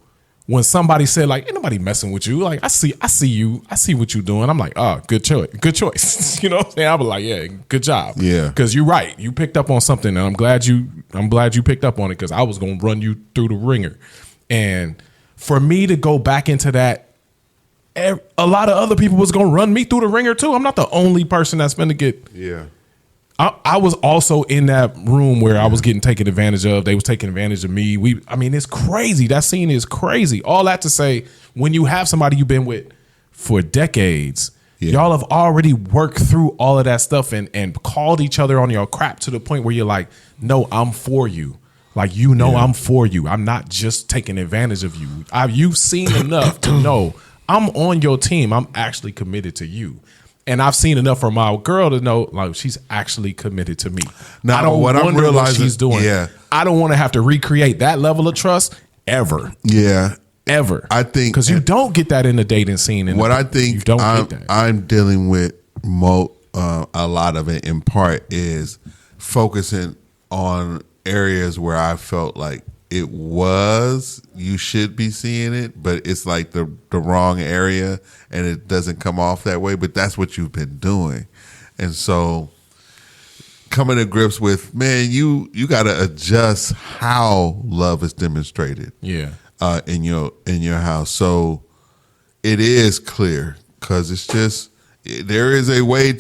when somebody said, like, ain't nobody messing with you, like, I see you, I see what you're doing, I'm like, good choice. You know what I'm saying? I was like, yeah, good job. Yeah. Because you're right. You picked up on something, and I'm glad you picked up on it, because I was going to run you through the ringer. And for me to go back into that, a lot of other people was going to run me through the ringer too. I'm not the only person that's going to get. Yeah. I was also in that room where I was getting taken advantage of. They was taking advantage of me. It's crazy. That scene is crazy. All that to say, when you have somebody you've been with for decades, y'all have already worked through all of that stuff and called each other on your crap to the point where you're like, no, I'm for you. Like, I'm for you. I'm not just taking advantage of you. You've seen enough to know I'm on your team. I'm actually committed to you. And I've seen enough from my girl to know, like, she's actually committed to me. Now, I don't what I'm realizing, what she's doing. Yeah. I don't want to have to recreate that level of trust ever. Yeah. ever. I think because you don't get that in the dating scene. What I think you don't get that. I'm dealing with a lot of it in part is focusing on areas where I felt like you should be seeing it, but it's like the wrong area and it doesn't come off that way. But that's what you've been doing. And so coming to grips with, man, you got to adjust how love is demonstrated. Yeah. In your house. So it is clear because it's just there is a way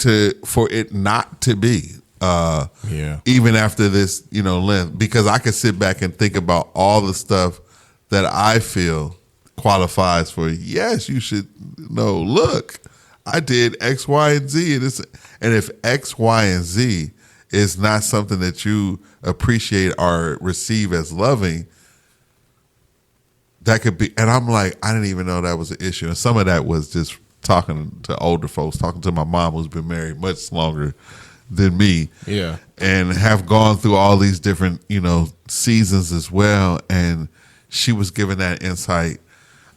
for it not to be. Even after this, length, because I could sit back and think about all the stuff that I feel qualifies for. Yes, you should know. Look, I did X, Y, and Z, and if X, Y, and Z is not something that you appreciate or receive as loving, that could be. And I'm like, I didn't even know that was an issue. And some of that was just talking to older folks, talking to my mom who's been married much longer than me, and have gone through all these different seasons as well, and she was giving that insight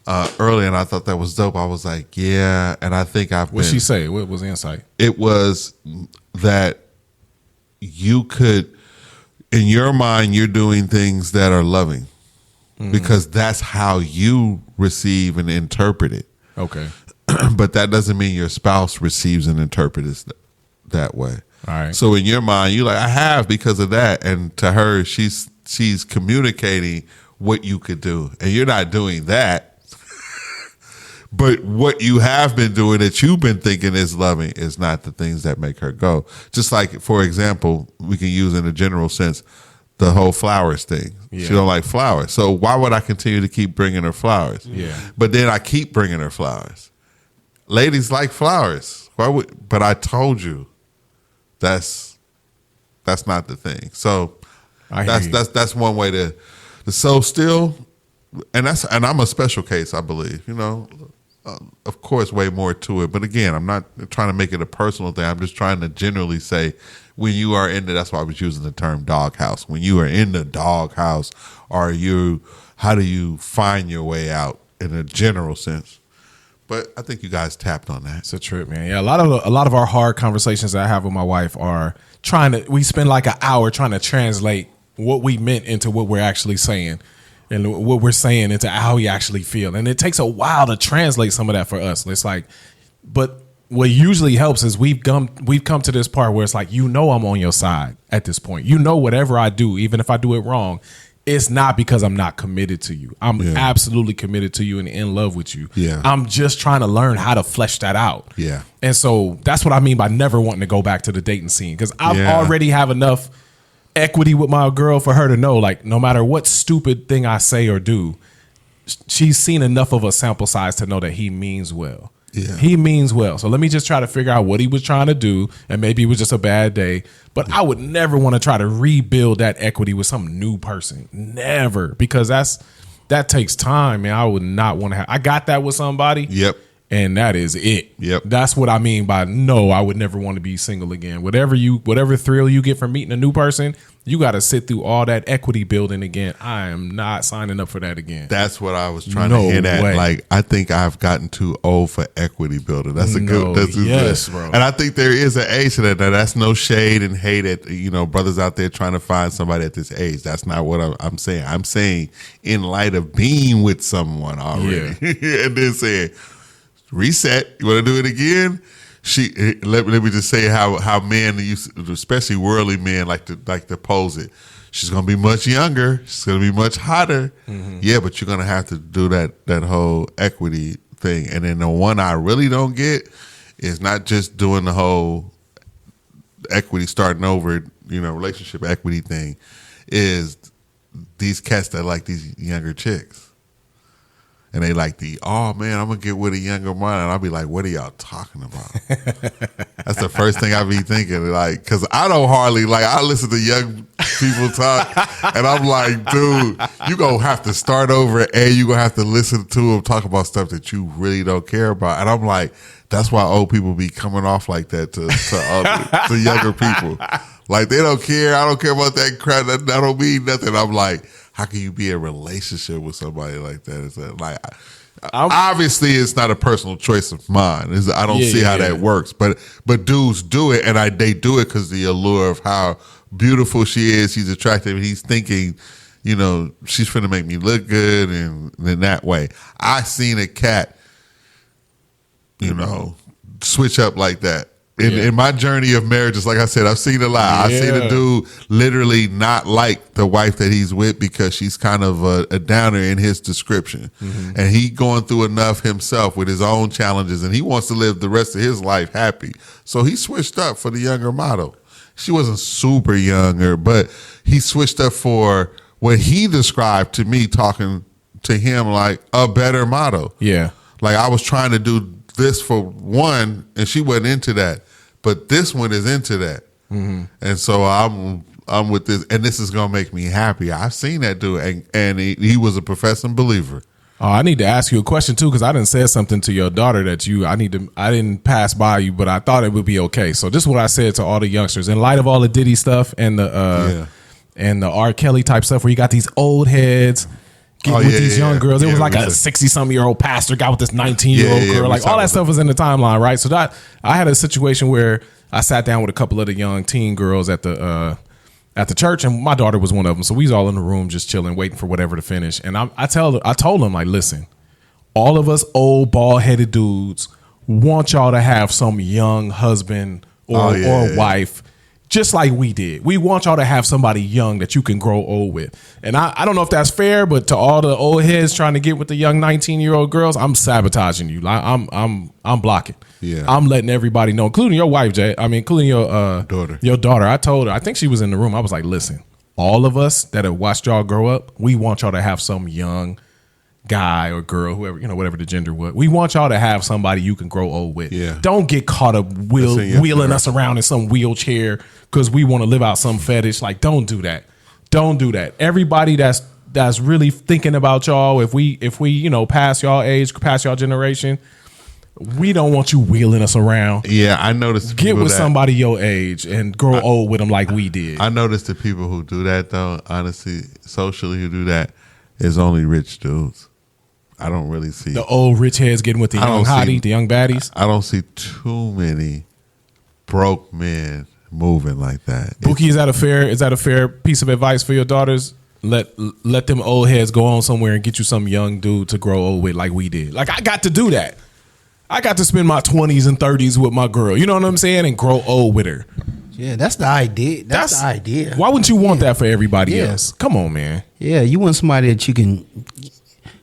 early, and I thought that was dope. I was like, yeah, and I think What'd she say? What was the insight? It was that you could, in your mind, you're doing things that are loving because that's how you receive and interpret it. Okay. But that doesn't mean your spouse receives and interprets it that way. All right. So in your mind, you're like, I have because of that. And to her, she's communicating what you could do. And you're not doing that. But what you have been doing that you've been thinking is loving is not the things that make her go. Just like, for example, we can use in a general sense, the whole flowers thing. Yeah. She don't like flowers. So why would I continue to keep bringing her flowers? Yeah. But then I keep bringing her flowers. Ladies like flowers. But I told you that's not the thing. So that's one way to so still, and I'm a special case, I believe. Of course, way more to it. But again, I'm not trying to make it a personal thing. I'm just trying to generally say when you are in that's why I was using the term doghouse. When you are in the doghouse, how do you find your way out in a general sense? But I think you guys tapped on that. It's a trip, man. Yeah, a lot of our hard conversations that I have with my wife are we spend like an hour trying to translate what we meant into what we're actually saying, and what we're saying into how we actually feel. And it takes a while to translate some of that for us. And it's like, but what usually helps is we've come to this part where it's like, I'm on your side at this point. Whatever I do, even if I do it wrong, it's not because I'm not committed to you. I'm absolutely committed to you and in love with you. Yeah. I'm just trying to learn how to flesh that out. Yeah. And so that's what I mean by never wanting to go back to the dating scene, because I already have enough equity with my girl for her to know, like, no matter what stupid thing I say or do, she's seen enough of a sample size to know that he means well. Yeah. He means well. So let me just try to figure out what he was trying to do, and maybe it was just a bad day. But I would never want to try to rebuild that equity with some new person. Never. Because that takes time, man. I would not want to have. I got that with somebody. Yep. And that is it. Yep. That's what I mean by no, I would never want to be single again. Whatever thrill you get from meeting a new person, you got to sit through all that equity building again. I am not signing up for that again. That's what I was trying to hit at. Way. Like, I think I've gotten too old for equity building. That's a good. Yes, bro. And I think there is an age to that. Now, that's no shade and hate at brothers out there trying to find somebody at this age. That's not what I'm saying. I'm saying in light of being with someone already, and then saying, reset. You want to do it again? Let me just say how men, especially worldly men, like to pose it. She's gonna be much younger. She's gonna be much hotter. Mm-hmm. Yeah, but you're gonna have to do that whole equity thing. And then the one I really don't get is not just doing the whole equity starting over, relationship equity thing. Is these cats that like these younger chicks. And they like oh man, I'm gonna get with a younger man, and I'll be like, what are y'all talking about? That's the first thing I be thinking, like, because I don't hardly I listen to young people talk, and I'm like, dude, you gonna have to start over, and you gonna have to listen to them talk about stuff that you really don't care about, and I'm like, that's why old people be coming off like that to younger people, like they don't care. I don't care about that crap. That don't mean nothing. I'm like, how can you be in a relationship with somebody like that? It's like, obviously, it's not a personal choice of mine. I don't see how that works. But dudes do it, and they do it because the allure of how beautiful she is. She's attractive, and he's thinking, you know, she's finna make me look good, and in that way, I seen a cat, you know, switch up like that. In my journey of marriages, like I said, I've seen a lot. I've seen a dude literally not like the wife that he's with because she's kind of a downer in his description. Mm-hmm. And he going through enough himself with his own challenges, and he wants to live the rest of his life happy. So he switched up for the younger model. She wasn't super younger, but he switched up for what he described to me, talking to him like a better model. Yeah. Like I was trying to do this for one, and she wasn't into that. But this one is into that. Mm-hmm. And so I'm with this, and this is gonna make me happy. I've seen that dude, and he was a professing believer. Oh, I need to ask you a question too, because I didn't say something to your daughter that I didn't pass by you, but I thought it would be okay. So this is what I said to all the youngsters. In light of all the Diddy stuff and the R. Kelly type stuff, where you got these old heads getting with these young girls. It was like a 60-something-year-old pastor got with this 19-year-old girl. Like all that stuff was in the timeline, right? So that I had a situation where I sat down with a couple of the young teen girls at the church, and my daughter was one of them. So we was all in the room just chilling, waiting for whatever to finish. And I told them, like, listen, all of us old bald-headed dudes want y'all to have some young husband or wife, just like we did. We want y'all to have somebody young that you can grow old with. And I don't know if that's fair, but to all the old heads trying to get with the young 19-year-old girls, I'm sabotaging you. I'm blocking. Yeah. I'm letting everybody know, including your wife, Jay. I mean, including your daughter. Your daughter. I told her, I think she was in the room. I was like, listen, all of us that have watched y'all grow up, we want y'all to have some young guy or girl, whoever, whatever the gender was. We want y'all to have somebody you can grow old with. Yeah. Don't get caught up wheeling us around in some wheelchair because we want to live out some fetish. Like, don't do that. Don't do that. Everybody that's really thinking about y'all, if we pass y'all age, pass y'all generation, we don't want you wheeling us around. Yeah, I noticed. Get with somebody your age and grow old with them like we did. I noticed the people who do that, though, honestly, socially, who do that is only rich dudes. I don't really see the old rich heads getting with the young hottie, the young baddies. I don't see too many broke men moving like that. Bookie, is that a fair piece of advice for your daughters? Let them old heads go on somewhere and get you some young dude to grow old with like we did. Like I got to do that. I got to spend my 20s and 30s with my girl. You know what I'm saying? And grow old with her. Yeah, that's the idea. That's the idea. Why wouldn't you want that for everybody else? Come on, man. Yeah, you want somebody that you can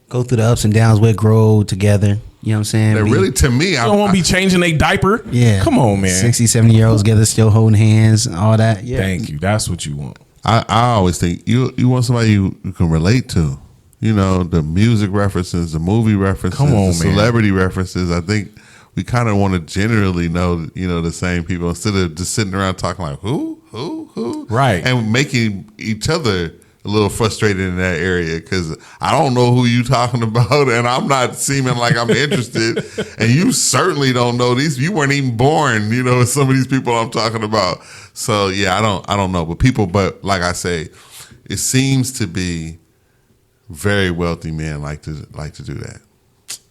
go through the ups and downs with, grow together. You know what I'm saying? Really, to me, you don't want to be changing a diaper. Yeah. Come on, man. 60, 70-year-olds together still holding hands and all that. Yeah. Thank you. That's what you want. I always think you want somebody you can relate to. You know, the music references, the movie references, the celebrity references. I think we kind of want to generally know, the same people instead of just sitting around talking like, who? Right. And making each other a little frustrated in that area because I don't know who you talking about and I'm not seeming like I'm interested and you certainly don't know these. You weren't even born, some of these people I'm talking about. So yeah, I don't know. But like I say, it seems to be very wealthy men like to do that.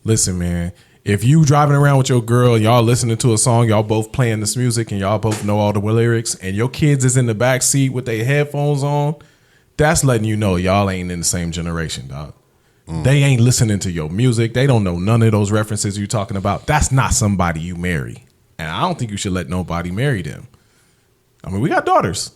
Listen, man, if you driving around with your girl and y'all listening to a song, y'all both playing this music and y'all both know all the lyrics and your kids is in the back seat with their headphones on, that's letting you know y'all ain't in the same generation, dog. They ain't listening to your music. They don't know none of those references you talking about. That's not somebody you marry. And I don't think you should let nobody marry them. I mean, we got daughters.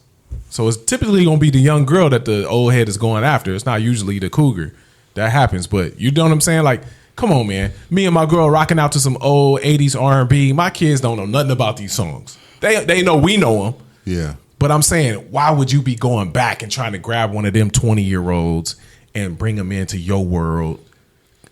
So it's typically going to be the young girl that the old head is going after. It's not usually the cougar. That happens. But you know what I'm saying? Like, come on, man. Me and my girl rocking out to some old 80s R&B. My kids don't know nothing about these songs. They know we know them. Yeah. But I'm saying, why would you be going back and trying to grab one of them 20-year-olds and bring them into your world?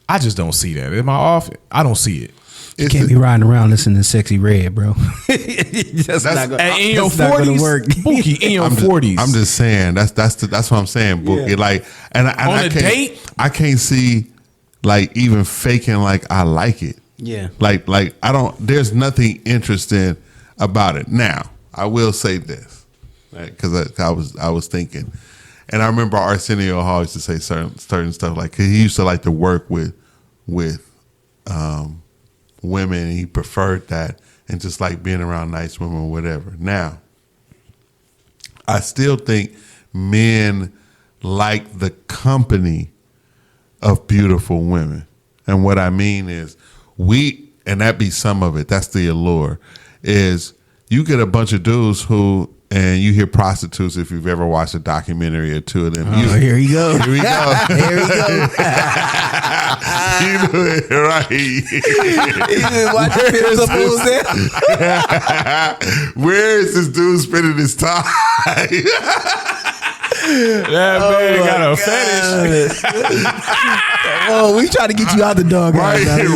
I just don't see that. Am I off? I don't see it. You can't be riding around listening to Sexy Red, bro. That's not in your 40s, Bookie, in your 40s. I'm just saying that's what I'm saying, Bookie. Yeah. Like, and on a date, I can't see like even faking like I like it. Yeah. Like I don't. There's nothing interesting about it. Now I will say this, right? Because I was thinking, And I remember Arsenio Hall used to say certain stuff like, 'cause he used to like to work with women, and he preferred that, and just like being around nice women or whatever. Now, I still think men like the company of beautiful women. And what I mean is and that be some of it, that's the allure, is you get a bunch of dudes who, and you hear prostitutes, if you've ever watched a documentary or two of them. Here you go. Here we go. Here we go. You know it, right. Where is this dude spending his time? That man got a fetish. Oh, we trying to get you out the dog. Right there.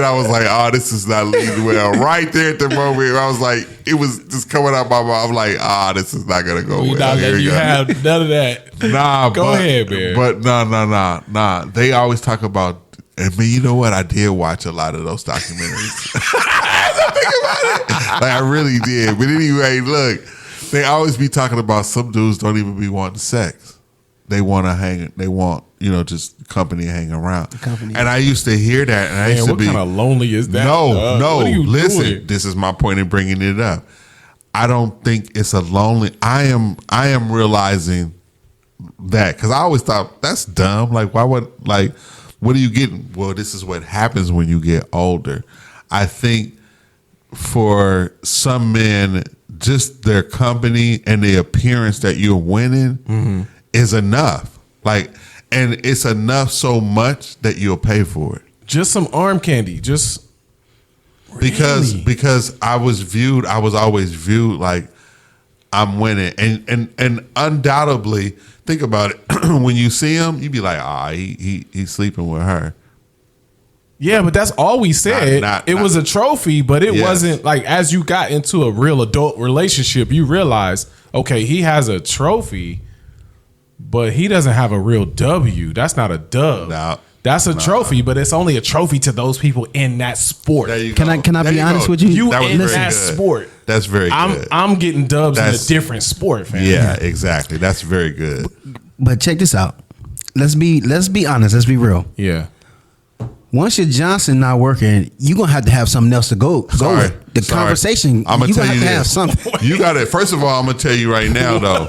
I was like, oh, this is not leading well. Right there at the moment, I was like, it was just coming out my mouth. I'm like, this is not gonna go well. Not letting you have none of that. Nah, go ahead, man. But nah. They always talk about. And man, you know what? I did watch a lot of those documentaries. I think about it. Like I really did. But anyway, look, they always be talking about some dudes don't even be wanting sex. They want to hang. They want, just company to hang around. And I used to hear that, and I used to be. What kind of lonely is that? No. What are you listen, doing? this is my point in bringing it up. I don't think it's a lonely. I am realizing that, because I always thought that's dumb. Like, why would what are you getting? Well, this is what happens when you get older. I think for some men, just their company and the appearance that you're winning is enough. Like, and it's enough so much that you'll pay for it. Just some arm candy. Just because I was always viewed like I'm winning, and undoubtedly, think about it. When you see him, you be like, he's sleeping with her. Yeah, but that's all we said. It was a trophy, but it wasn't like, as you got into a real adult relationship, you realize, okay, he has a trophy, but he doesn't have a real W. That's not a dub. No. That's a trophy, but it's only a trophy to those people in that sport. Can I be honest with you? You in that sport. That's very good. I'm getting dubs in a different sport, fam. Yeah, exactly. That's very good. But check this out. Let's be honest. Let's be real. Yeah. Once your Johnson not working, you're going to have something else to go with. The conversation, I'm going you're to going to have something. You got it. First of all, I'm going to tell you right now, though.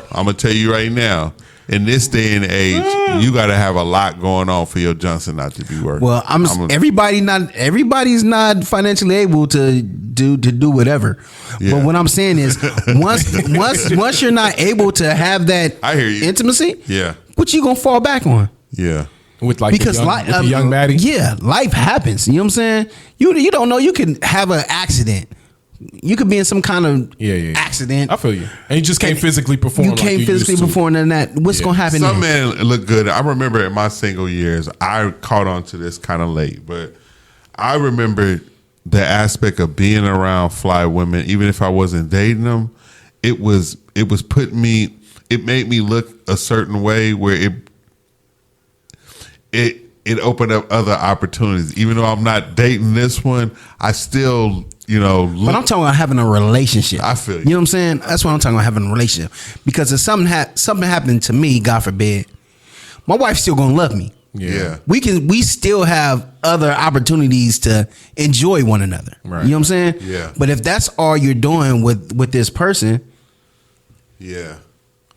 In this day and age, you got to have a lot going on for your Johnson not to be working. Well, everybody's not financially able to do whatever. Yeah. But what I'm saying is, once you're not able to have that intimacy, what you gonna fall back on? Yeah. With the young Maddie? Yeah, life happens. You know what I'm saying? You don't know. You can have an accident. You could be in some kind of accident. I feel you. And you just can't physically perform. You can't physically perform in that. What's going to happen? Some men look good. I remember in my single years, I caught on to this kind of late, but I remember the aspect of being around fly women, even if I wasn't dating them. It made me look a certain way where it opened up other opportunities. Even though I'm not dating this one, I still, but I'm talking about having a relationship. I feel you. You know what I'm saying? That's what I'm talking about, having a relationship. Because if something happened to me, God forbid, my wife's still gonna love me. Yeah. We still have other opportunities to enjoy one another. Right. You know what I'm saying? Yeah. But if that's all you're doing with this person,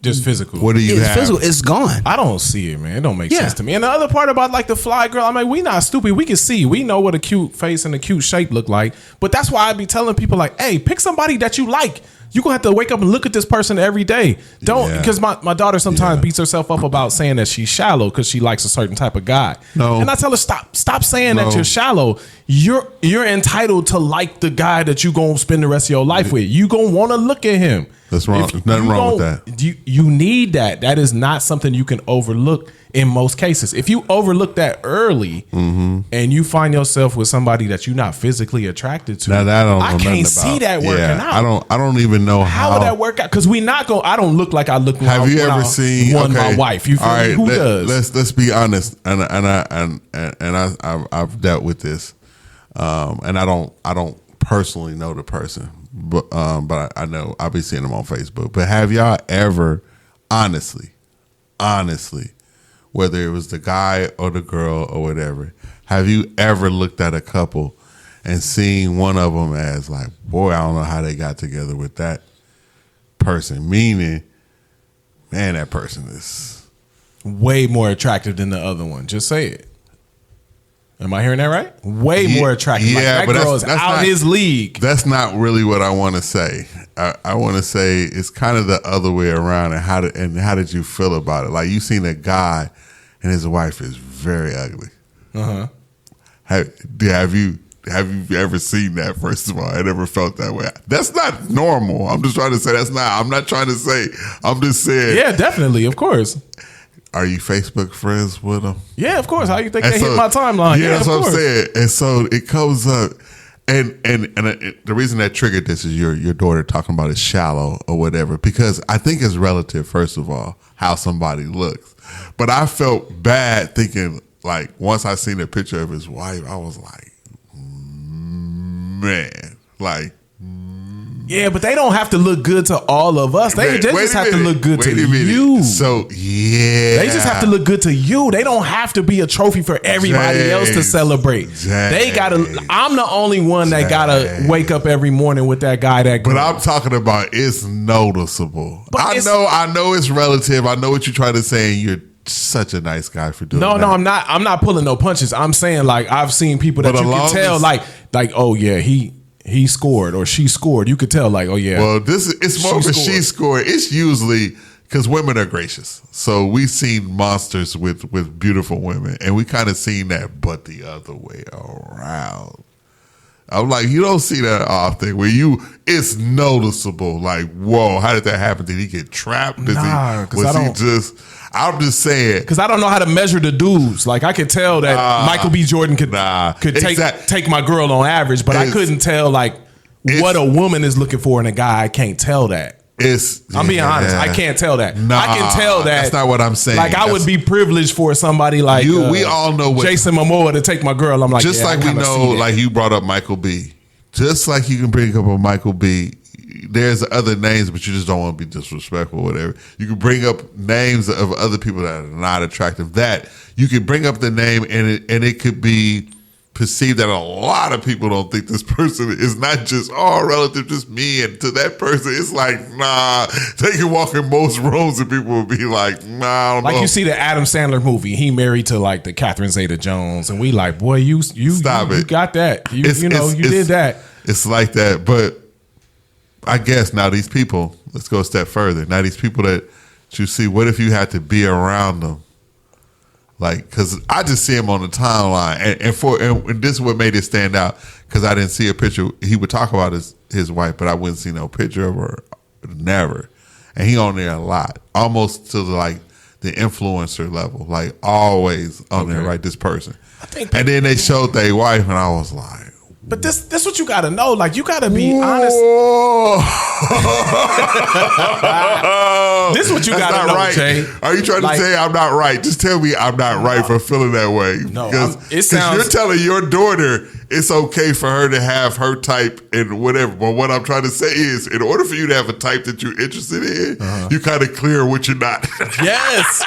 just physical. What do you have? Physical, it's gone. I don't see it, man. It don't make sense to me. And the other part about like the fly girl, I mean, we not stupid. We can see. We know what a cute face and a cute shape look like. But that's why I be telling people like, hey, pick somebody that you like. You're going to have to wake up and look at this person every day. Don't, because my daughter sometimes beats herself up about saying that she's shallow because she likes a certain type of guy. No. And I tell her, stop saying that you're shallow. You're entitled to like the guy that you going to spend the rest of your life with. You going to want to look at him. That's wrong. There's nothing wrong with that. You need that. That is not something you can overlook in most cases. If you overlook that early and you find yourself with somebody that you're not physically attracted to, I can't see that working out. I don't even know how would that work out, because we not go. I don't look like I look. Have you ever seen my wife? You feel me? Who does? Let's be honest. And I've dealt with this, and I don't personally know the person, but I know I'll be seeing them on Facebook. But have y'all ever, honestly, whether it was the guy or the girl or whatever, have you ever looked at a couple and seen one of them as like, boy, I don't know how they got together with that person? Meaning, man, that person is way more attractive than the other one. Just say it. Am I hearing that right? Way more attractive. Yeah, like, but that girl is out his league. That's not really what I want to say. I want to say it's kind of the other way around. And how did you feel about it? Like, you seen a guy and his wife is very ugly. Have you ever seen that? First of all, I never felt that way. That's not normal. I'm just trying to say that's not. I'm not trying to say. I'm just saying. Yeah, definitely, of course. Are you Facebook friends with them? Yeah, of course. How you think they hit my timeline? Yeah, that's of what course. I'm saying. And so it comes up, and the reason that triggered this is your daughter talking about it's shallow or whatever, because I think it's relative, first of all, how somebody looks. But I felt bad thinking, like, once I seen a picture of his wife, I was like, man, like. Yeah, but they don't have to look good to all of us. They just have to look good to you. So, yeah. They just have to look good to you. They don't have to be a trophy for everybody else to celebrate. They gotta. I'm the only one that gotta wake up every morning with that guy. But I'm talking about it's noticeable. But I know it's relative. I know what you're trying to say. And you're such a nice guy for doing that. No, I'm not. I'm not pulling no punches. I'm saying, like, I've seen people that you can tell, like, oh yeah, he scored or she scored. You could tell, like, oh yeah. Well, it's more of a she scored. It's usually because women are gracious. So we've seen monsters with beautiful women, and we kind of seen that, but the other way around. I'm like, you don't see that often where it's noticeable. Like, whoa, how did that happen? Did he get trapped? I'm just saying. Because I don't know how to measure the dudes. Like, I could tell that Michael B. Jordan could take my girl on average, but I couldn't tell, like, what a woman is looking for in a guy. I can't tell that. I'm being honest. I can't tell that. I can tell that. That's not what I'm saying. Like, I would be privileged for somebody like we all know what Jason Momoa to take my girl. I'm like, just like we know, like you brought up Michael B. Just like you can bring up a Michael B. There's other names, but you just don't want to be disrespectful or whatever. You can bring up names of other people that are not attractive. That you can bring up the name and it could be perceived that a lot of people don't think this person is not just relative, just me, and to that person it's like, nah, they can walk in most rooms and people will be like, nah, I don't know. You see the Adam Sandler movie, he married to like the Catherine Zeta-Jones, and we like, boy, you got that. You did that. It's like that, but I guess now these people, let's go a step further. Now these people that you see, what if you had to be around them? Like, because I just see him on the timeline, and this is what made it stand out, because I didn't see a picture. He would talk about his wife, but I wouldn't see no picture of her, never. And he on there a lot, almost to the influencer level, like always on there, right? This person. And then they showed their wife, and I was like, but this what you gotta know. Like, you gotta be honest. This is what you gotta know, right. Jay. Are you trying to say I'm not right? Just tell me I'm not right for feeling that way. No, because you're telling your daughter it's okay for her to have her type and whatever. But what I'm trying to say is, in order for you to have a type that you're interested in, you kind of clear what you're not. Yes,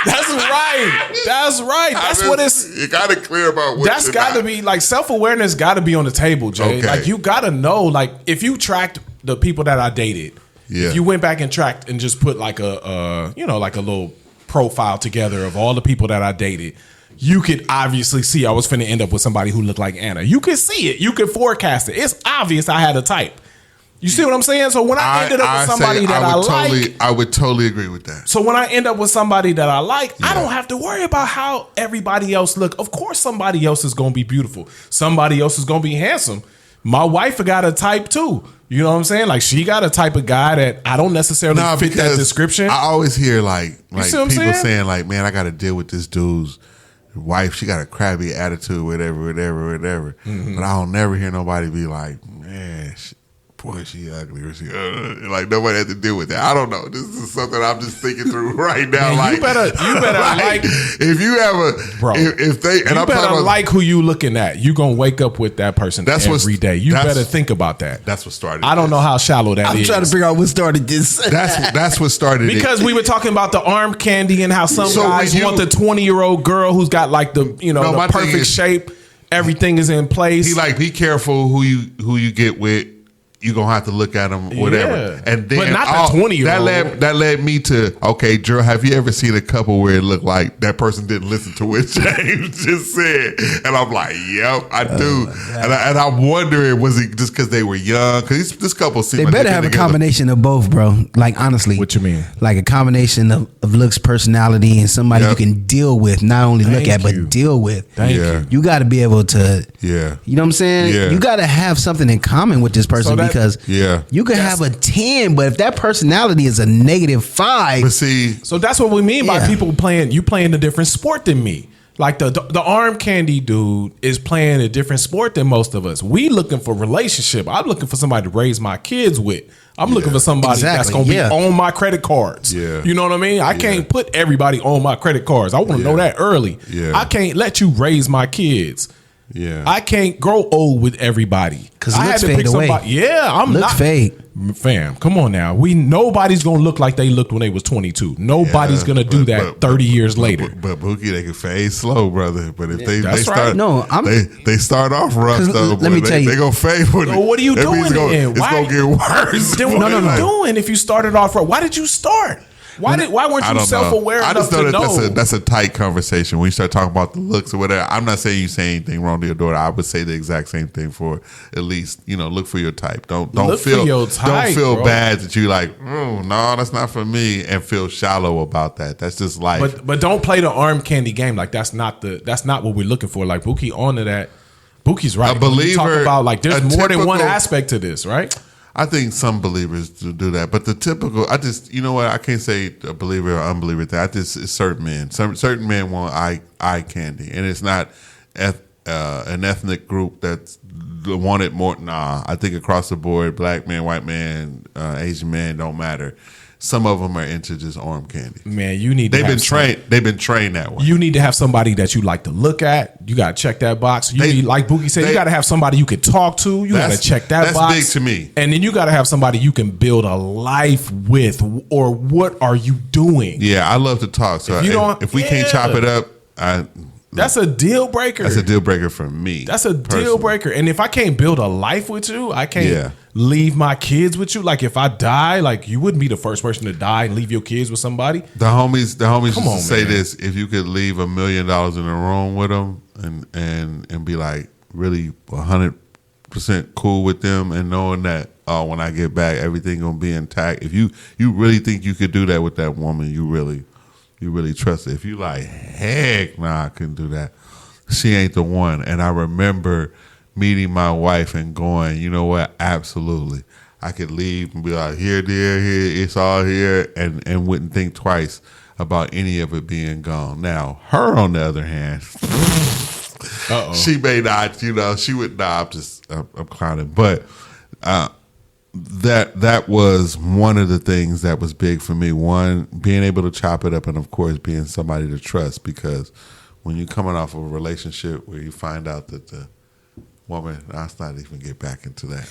that's right. That's right. That's what it's. You got to clear about what that's got to be like self-awareness. Got to be on the table, Jay. Okay. Like, you got to know. Like, if you tracked the people that I dated, if you went back and tracked and just put like a little profile together of all the people that I dated, you could obviously see I was finna end up with somebody who looked like Anna. You could see it. You could forecast it. It's obvious I had a type. You see what I'm saying? So when I ended up with somebody that I like, I would totally agree with that. So when I end up with somebody that I like, I don't have to worry about how everybody else look. Of course, somebody else is gonna be beautiful. Somebody else is gonna be handsome. My wife got a type too. You know what I'm saying? Like, she got a type of guy that I don't necessarily fit that description. I always hear like people saying like, man, I got to deal with this dude's wife. She got a crabby attitude, whatever. Mm-hmm. But I don't never hear nobody be like, man, boy, she ugly, or she like nobody had to deal with that. I don't know. This is something I'm just thinking through right now. Man, like you better like if you have a bro. If they and you I'm better talking about, like who you looking at. You gonna wake up with that person every day. You better think about that. That's what started. I don't know how shallow that is. I'm trying to figure out what started this. That's what started because we were talking about the arm candy and how some So guys want the 20-year-old girl who's got like the the perfect shape. Everything is in place. He like, be careful who you get with. You gonna have to look at them, whatever. Yeah. And then but not the 20-year-old. That led me to, okay, Jerrold, have you ever seen a couple where it looked like that person didn't listen to what James just said? And I'm like, yep, I do. And I'm wondering, was it just because they were young? Because this couple seemed They like better have a combination of both, bro. Like, honestly. What you mean? Like a combination of looks, personality, and somebody you can deal with, not only look at, but deal with. Thank you. You got to be able to, you know what I'm saying? Yeah. You got to have something in common with this person because you could have a 10, but if that personality is a -5. But see, so that's what we mean by people playing. You playing a different sport than me. Like the arm candy dude is playing a different sport than most of us. We looking for relationship. I'm looking for somebody to raise my kids with. I'm looking for somebody that's going to be on my credit cards. Yeah. You know what I mean? I can't put everybody on my credit cards. I want to know that early. Yeah. I can't let you raise my kids. Yeah. I can't grow old with everybody. Because I looks had to fade pick away. somebody. Yeah, I'm looks not. fade. Fam, come on now. Nobody's gonna look like they looked when they was 22. Nobody's gonna do that 30 years later. But Bookie, they can fade slow, brother. But if they That's start, right. No, they start off rough though. Let me tell you. They gonna fade with it. So what are you That means doing then? It's gonna get worse. Then what are you doing if you started off right? Why did you start? Why weren't you self-aware I enough just know to know? that's a tight conversation when you start talking about the looks or whatever. I'm not saying you say anything wrong to your daughter. I would say the exact same thing for at least look for your type. Don't Look feel for your type, don't feel bro. bad that you like. No, that's not for me, and feel shallow about that. That's just life. But don't play the arm candy game. Like that's not what we're looking for. Like Buki onto that. Buki's right. A believer. When you talk about like there's more than one typical- aspect to this, right? I think some believers do that, but the typical, you know what? I can't say a believer or unbeliever thing. It's certain men. Certain men want eye candy, and it's not an ethnic group that's wanted more. Nah, I think across the board, black man, white man, Asian man, don't matter. Some of them are into just arm candy. Man, you need. They've been trained that way. You need to have somebody that you like to look at. You got to check that box. You need, like Boogie said, you got to have somebody you can talk to. You got to check that box. That's big to me. And then you got to have somebody you can build a life with. Or what are you doing? Yeah, I love to talk. So if we can't chop it up, that's a deal breaker. That's a deal breaker for me. That's a deal breaker. And if I can't build a life with you, I can't leave my kids with you. Like if I die, like you wouldn't be the first person to die and leave your kids with somebody. The homies used to say this: if you could leave $1 million in a room with them and be like really 100% cool with them, and knowing that when I get back everything gonna be intact. If you really think you could do that with that woman, you really trust it. If you like, heck nah, I couldn't do that. She ain't the one. And I remember meeting my wife and going, you know what? Absolutely. I could leave and be like, here, dear, here, it's all here, and wouldn't think twice about any of it being gone. Now, her on the other hand, she may not, she would not. I'm clowning. But that was one of the things that was big for me. One, being able to chop it up, and of course being somebody to trust, because when you're coming off of a relationship where you find out that the woman, let's not even get back into that.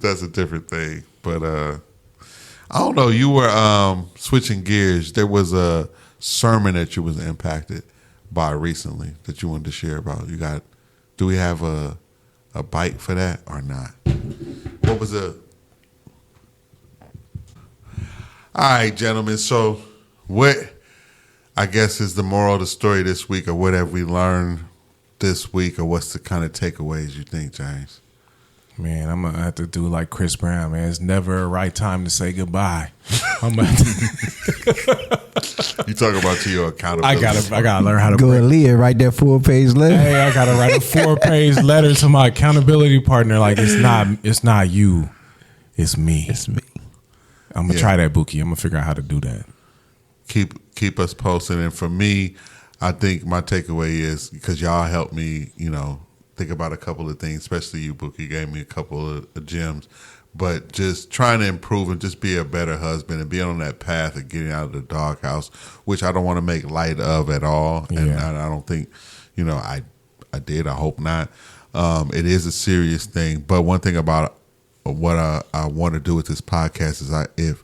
That's a different thing. But I don't know, you were switching gears. There was a sermon that you was impacted by recently that you wanted to share about. Do we have a bite for that or not? What was all right, gentlemen, so what I guess is the moral of the story this week, or what have we learned this week, or what's the kind of takeaways you think, James? Man, I'm gonna have to do like Chris Brown, man. It's never a right time to say goodbye. You talk about to your accountability. I gotta learn how to Go and Leah, write that 4-page letter. Hey, I gotta write a 4-page letter to my accountability partner. Like it's not you, it's me. It's me. I'm gonna try that, Bookie. I'm gonna figure out how to do that. Keep us posted. And for me, I think my takeaway is, because y'all helped me, think about a couple of things, especially you, Book. You gave me a couple of gems. But just trying to improve and just be a better husband and be on that path of getting out of the doghouse, which I don't want to make light of at all. And I don't think, I did. I hope not. It is a serious thing. But one thing about what I want to do with this podcast is if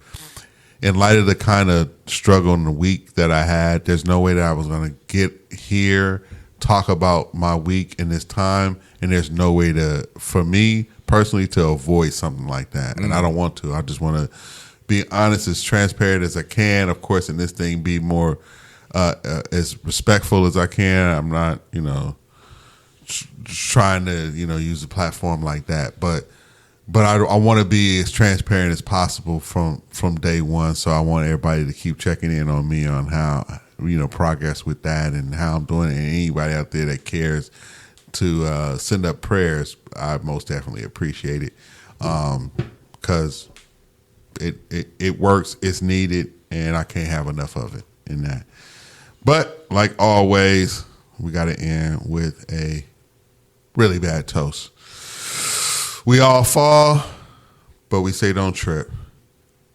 in light of the kind of struggle in the week that I had, there's no way that I was going to get here, talk about my week in this time, and there's no way for me personally to avoid something like that. And I don't want to. I just want to be honest, as transparent as I can. Of course, in this thing, be more as respectful as I can. I'm not, trying to, use a platform like that. But I want to be as transparent as possible from day one. So I want everybody to keep checking in on me on how, progress with that and how I'm doing it. And anybody out there that cares to send up prayers, I most definitely appreciate it, because it works, it's needed, and I can't have enough of it in that. But like always, we got to end with a really bad toast. We all fall, but we say don't trip.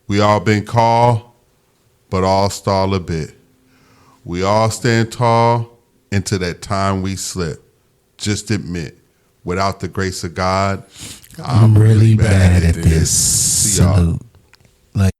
We all been called, but all stall a bit. We all stand tall into that time we slip. Just admit, without the grace of God, I'm really bad at this. See y'all. Salute.